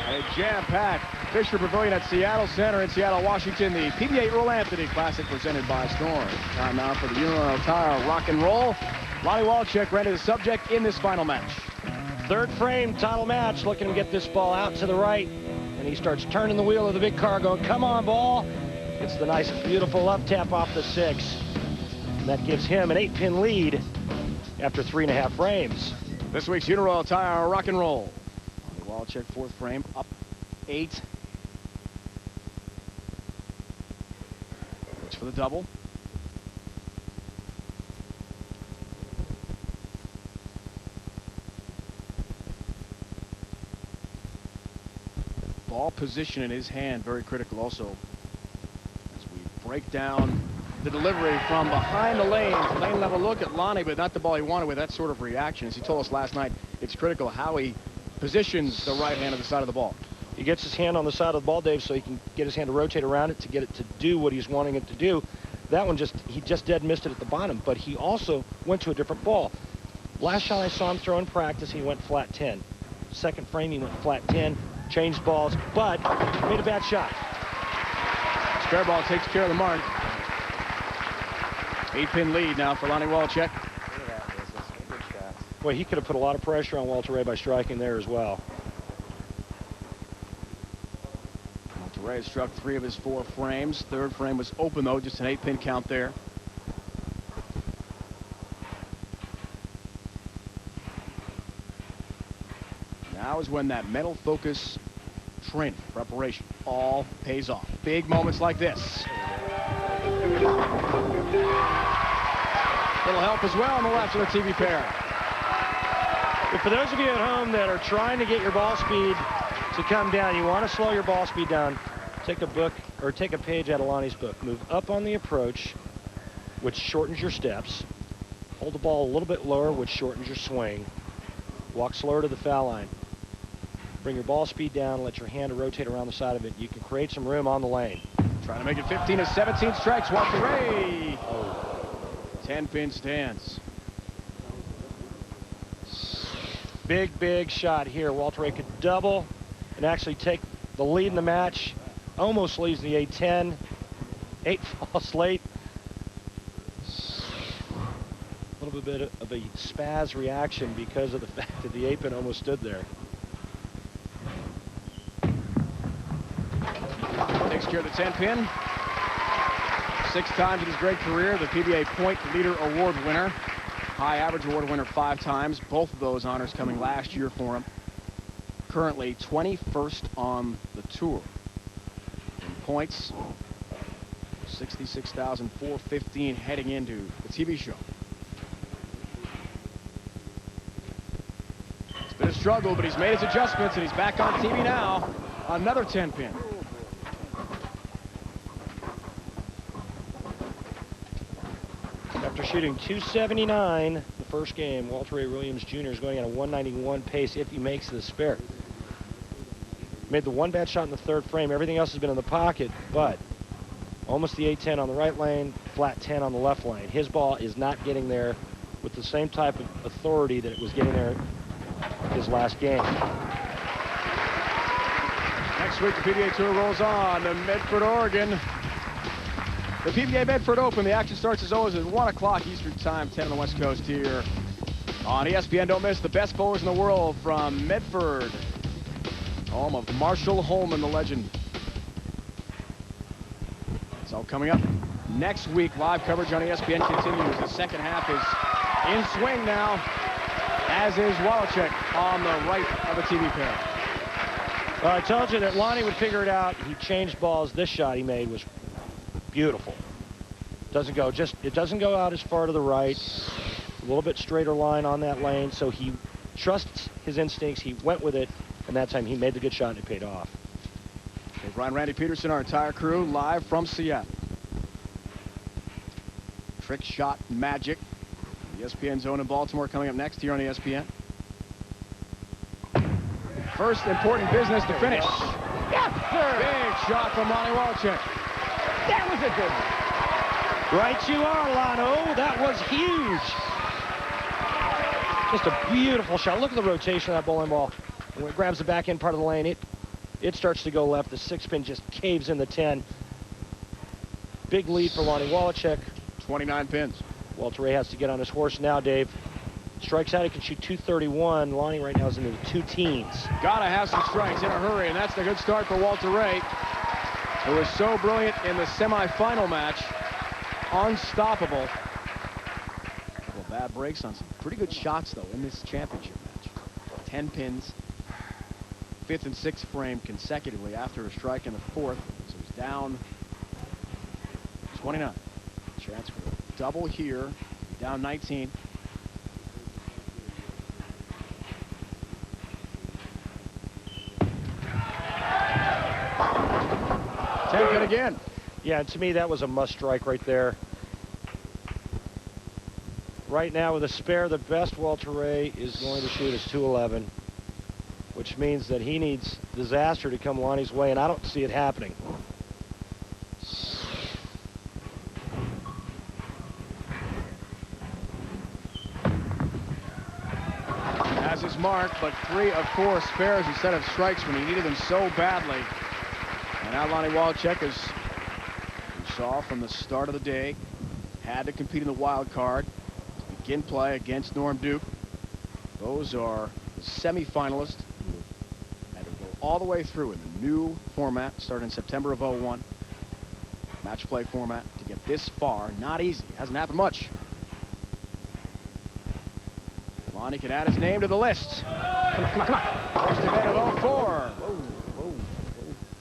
A jam-packed Fisher Pavilion at Seattle Center in Seattle, Washington. The PBA Earl Anthony Classic presented by Storm. Time now for the Euro Tire Rock and Roll. Lonnie Walchek ready to subject in this final match. Third frame title match. Looking to get this ball out to the right. And he starts turning the wheel of the big car going, come on, ball. It's the nice, beautiful up tap off the 6. And that gives him an 8-pin lead after 3.5 frames. This week's Uniroyal Tire Rock and Roll. Lonnie Walchek, 4th frame, up 8. Looks for the double. Ball position in his hand, very critical also. Break down the delivery from behind the lane. Lane level look at Lonnie, but not the ball he wanted with that sort of reaction. As he told us last night, it's critical how he positions the right hand on the side of the ball. He gets his hand on the side of the ball, Dave, so he can get his hand to rotate around it to get it to do what he's wanting it to do. That one he just dead missed it at the bottom, but he also went to a different ball. Last shot I saw him throw in practice, he went flat 10. Second frame, he went flat 10, changed balls, but made a bad shot. Spare ball takes care of the mark. 8-pin lead now for Lonnie Walchek. Boy, he could have put a lot of pressure on Walter Ray by striking there as well. Walter Ray struck 3 of his 4 frames. Third frame was open, though, just an 8-pin count there. Now is when that mental focus, training, preparation, all pays off. Big moments like this. Little help as well on the left of the TV pair. But for those of you at home that are trying to get your ball speed to come down, you want to slow your ball speed down, take a book or take a page out of Lonnie's book. Move up on the approach, which shortens your steps. Hold the ball a little bit lower, which shortens your swing. Walk slower to the foul line. Bring your ball speed down, let your hand rotate around the side of it. You can create some room on the lane. Trying to make it 15 to 17 strikes. Walter Ray. 10-pin stands. Big shot here. Walter Ray could double and actually take the lead in the match. Almost leaves the 8-10. 8 falls late. A little bit of a spaz reaction because of the fact that the 8-pin almost stood there. Takes care of the 10-pin. 6 times in his great career, the PBA Point Leader Award winner. High Average Award winner 5 times. Both of those honors coming last year for him. Currently 21st on the tour. In points, 66,415 heading into the TV show. It's been a struggle, but he's made his adjustments, and he's back on TV now. Another 10-pin. After shooting 279 the first game, Walter Ray Williams Jr. is going at a 191 pace if he makes the spare. Made the one bad shot in the third frame. Everything else has been in the pocket, but almost the 8-10 on the right lane, flat 10 on the left lane. His ball is not getting there with the same type of authority that it was getting there his last game. Next week, the PBA Tour rolls on to Medford, Oregon. The PBA Medford Open, the action starts as always at 1 o'clock Eastern Time, 10 on the West Coast here on ESPN. Don't miss the best bowlers in the world from Medford, home of Marshall Holman, the legend. It's all coming up next week. Live coverage on ESPN continues. The second half is in swing now. as is Wallachek on the right of the TV pair. Well, I told you that Lonnie would figure it out. He changed balls. This shot he made was beautiful. It doesn't go out as far to the right. A little bit straighter line on that lane, so he trusts his instincts. He went with it, and that time he made the good shot and it paid off. Okay, Brian, Randy Peterson, our entire crew, live from Seattle. Trick shot magic. The ESPN Zone in Baltimore coming up next here on ESPN. First important business to finish. Yes, sir. Big shot from Lonnie Wallachek. That was a good one. Right you are, Lano. That was huge. Just a beautiful shot. Look at the rotation of that bowling ball. When it grabs the back end part of the lane, it starts to go left. The 6-pin just caves in the 10. Big lead for Lonnie Wallachek. 29 pins. Walter Ray has to get on his horse now, Dave. Strikes out, he can shoot 231. Lonnie right now is into the 2 teens. Gotta have some strikes in a hurry, and that's the good start for Walter Ray, who was so brilliant in the semifinal match. Unstoppable. A couple of bad breaks on some pretty good shots, though, in this championship match. 10 pins. 5th and 6th frame consecutively after a strike in the 4th. So he's down 29. Chance for a double here. Down 19. 10 pin again. Yeah, to me, that was a must strike right there. Right now, with a spare, the best Walter Ray is going to shoot is 211, which means that he needs disaster to come Lonnie's way, and I don't see it happening. Has his mark, but 3 of 4 spares instead of strikes when he needed them so badly. And now Lonnie Wallachek, as you saw from the start of the day, had to compete in the wild card to begin play against Norm Duke. Those are the semifinalists who had to go all the way through in the new format starting in September of '01. Match play format to get this far. Not easy. Hasn't happened much. Lonnie can add his name to the list. Come on, come on. First event of '04.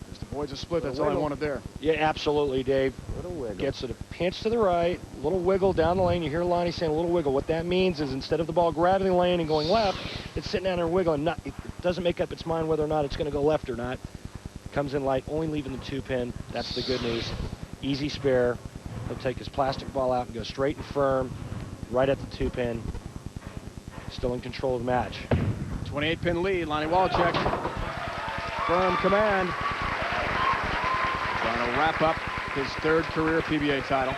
Just avoids a split. That's all I wanted there. Yeah, absolutely, Dave. Little wiggle. Gets it a pinch to the right, a little wiggle down the lane. You hear Lonnie saying a little wiggle. What that means is instead of the ball grabbing the lane and going left, it's sitting down there wiggling. It doesn't make up its mind whether or not it's going to go left or not. Comes in light, only leaving the 2-pin. That's the good news. Easy spare. He'll take his plastic ball out and go straight and firm right at the 2-pin. Still in control of the match. 28-pin lead, Lonnie Wallachek. Firm command. Trying to wrap up his 3rd career PBA title.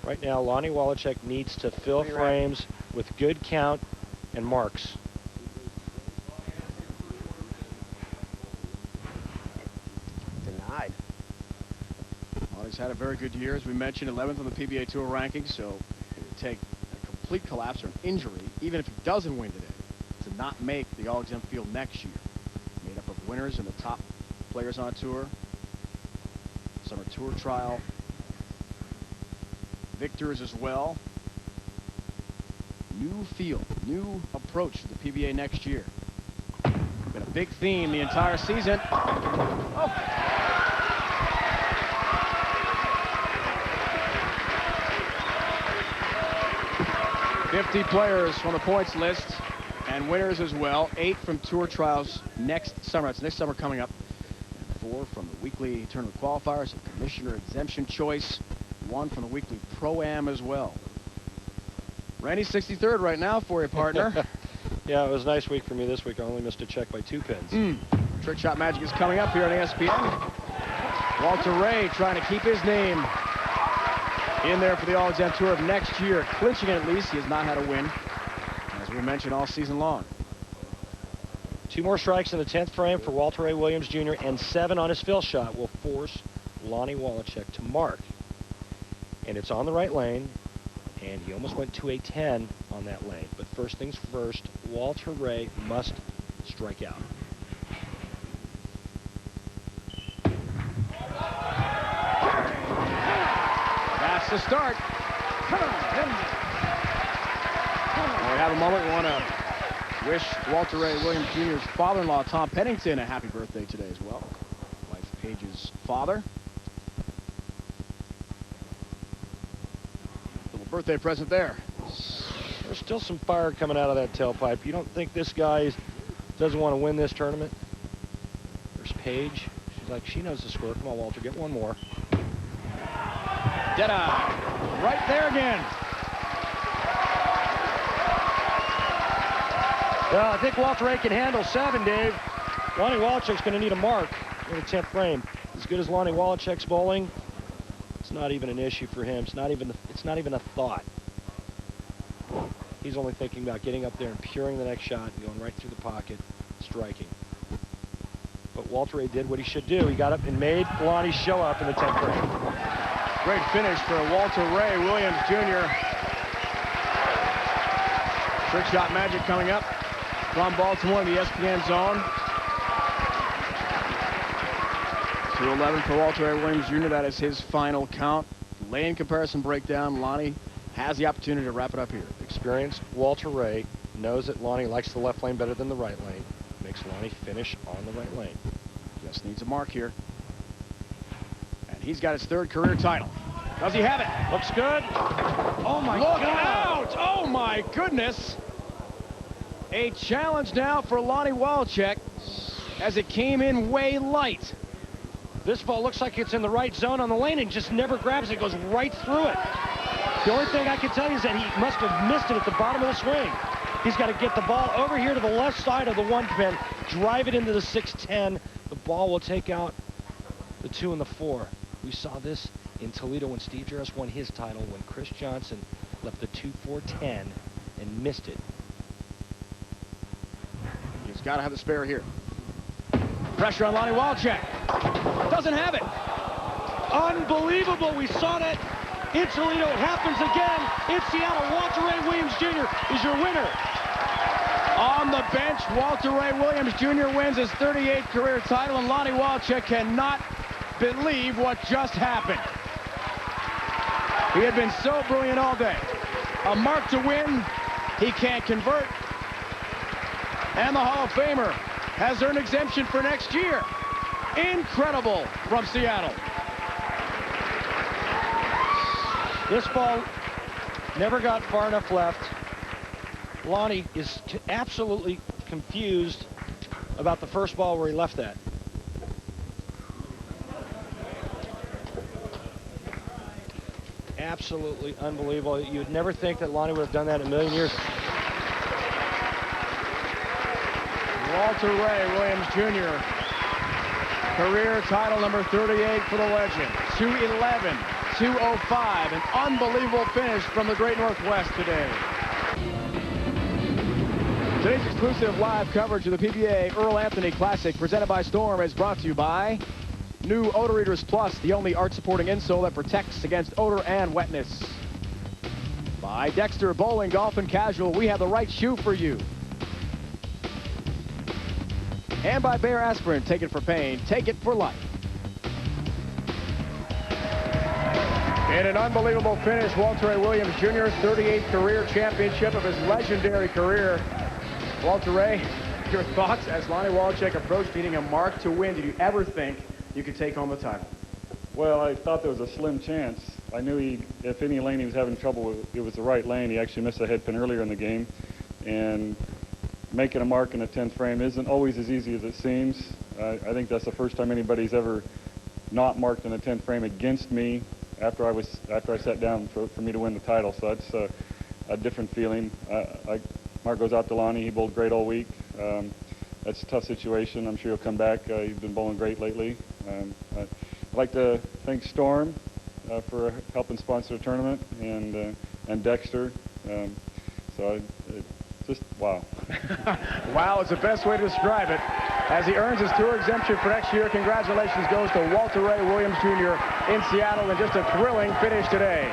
Right now, Lonnie Wallachek needs to fill frames with good count and marks. Denied. Lonnie's had a very good year, as we mentioned, 11th on the PBA Tour rankings, so it would take a complete collapse or an injury, even if he doesn't win today, to not make the All-Exempt field next year. Made up of winners and the top players on tour. Summer tour trial. Victors as well. New field, new approach to the PBA next year. Been a big theme the entire season. Oh. "50 players from the points list and winners as well. 8 from tour trials next summer. That's next summer coming up. And 4 from the weekly tournament qualifiers and commissioner exemption choice. 1 from the weekly pro-am as well. Randy, 63rd right now for you, partner. Yeah, it was a nice week for me this week. I only missed a check by 2 pins. Trick shot magic is coming up here on ESPN. Walter Ray trying to keep his name in there for the All-Exempt Tour of next year. Clinching it at least. He has not had a win, as we mentioned, all season long. 2 more strikes in the 10th frame for Walter Ray Williams Jr. and 7 on his fill shot will force Lonnie Wallachek to mark. And it's on the right lane, and he almost went to a 10 on that lane. But first things first, Walter Ray must strike out. to start. We have a moment. We want to wish Walter Ray Williams Jr.'s father-in-law, Tom Pennington, a happy birthday today as well. Wife Paige's father. Little birthday present there. There's still some fire coming out of that tailpipe. You don't think this guy doesn't want to win this tournament? There's Paige. She's like, she knows the score. Come on, Walter, get one more. Dead-eye. Right there again. Well, I think Walter Ray can handle 7, Dave. Lonnie Wallachek's going to need a mark in the 10th frame. As good as Lonnie Wallachek's bowling, it's not even an issue for him. It's not even a thought. He's only thinking about getting up there and puring the next shot and going right through the pocket, striking. But Walter Ray did what he should do. He got up and made Lonnie show up in the 10th frame. Great finish for Walter Ray Williams Jr. Trick shot magic coming up from Baltimore in the ESPN zone. 2-11 for Walter Ray Williams Jr. That is his final count. Lane comparison breakdown. Lonnie has the opportunity to wrap it up here. Experienced Walter Ray knows that Lonnie likes the left lane better than the right lane. Makes Lonnie finish on the right lane. Just needs a mark here. And he's got his 3rd career title. Does he have it? Looks good. Oh, my God. God. Out! Oh, my goodness. A challenge now for Lonnie Wallachek as it came in way light. This ball looks like it's in the right zone on the lane and just never grabs it. It goes right through it. The only thing I can tell you is that he must have missed it at the bottom of the swing. He's got to get the ball over here to the left side of the 1 pin, drive it into the 6-10. The ball will take out the 2 and the 4. We saw this in Toledo when Steve Jarris won his title, when Chris Johnson left the 2-4-10 and missed it. He's got to have the spare here. Pressure on Lonnie Wallachek. Doesn't have it. Unbelievable. We saw that in Toledo. It happens again in Seattle. Walter Ray Williams Jr. is your winner. On the bench, Walter Ray Williams Jr. wins his 38th career title, and Lonnie Wallachek cannot believe what just happened. He had been so brilliant all day. A mark to win, he can't convert. And the Hall of Famer has earned exemption for next year. Incredible from Seattle. This ball never got far enough left. Lonnie is absolutely confused about the first ball where he left that. Absolutely unbelievable. You'd never think that Lonnie would have done that in a million years. Walter Ray Williams Jr. Career title number 38 for the legend. 2-11, 2-05. An unbelievable finish from the Great Northwest today. Today's exclusive live coverage of the PBA Earl Anthony Classic presented by Storm is brought to you by new Odor Eaters Plus, the only art-supporting insole that protects against odor and wetness. By Dexter Bowling, Golf, and Casual, we have the right shoe for you. And by Bayer Aspirin, take it for pain, take it for life. In an unbelievable finish, Walter Ray Williams Jr.'s 38th career championship of his legendary career. Walter Ray, your thoughts as Lonnie Wallachek approached needing a mark to win? Did you ever think you could take home the title? Well, I thought there was a slim chance. I knew if any lane he was having trouble with, it was the right lane. He actually missed a head pin earlier in the game. And making a mark in the 10th frame isn't always as easy as it seems. I think that's the first time anybody's ever not marked in the 10th frame against me after I sat down for me to win the title. So that's a different feeling. Mark goes out to Lonnie. He bowled great all week. That's a tough situation. I'm sure he'll come back. He's been bowling great lately. I'd like to thank Storm for helping sponsor the tournament, and Dexter. Just wow. Wow is the best way to describe it. As he earns his tour exemption for next year, congratulations goes to Walter Ray Williams Jr. in Seattle, and just a thrilling finish today.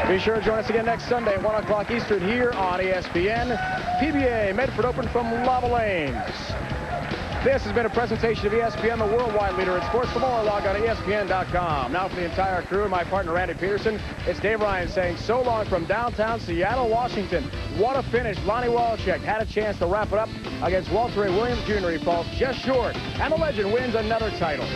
Be sure to join us again next Sunday at 1 o'clock Eastern here on ESPN. PBA Medford Open from Lava Lanes. This has been a presentation of ESPN, the worldwide leader in sports. For more, log on to ESPN.com. Now for the entire crew and my partner, Randy Peterson, it's Dave Ryan saying so long from downtown Seattle, Washington. What a finish. Lonnie Walchek had a chance to wrap it up against Walter Ray Williams Jr. He falls just short, and the legend wins another title.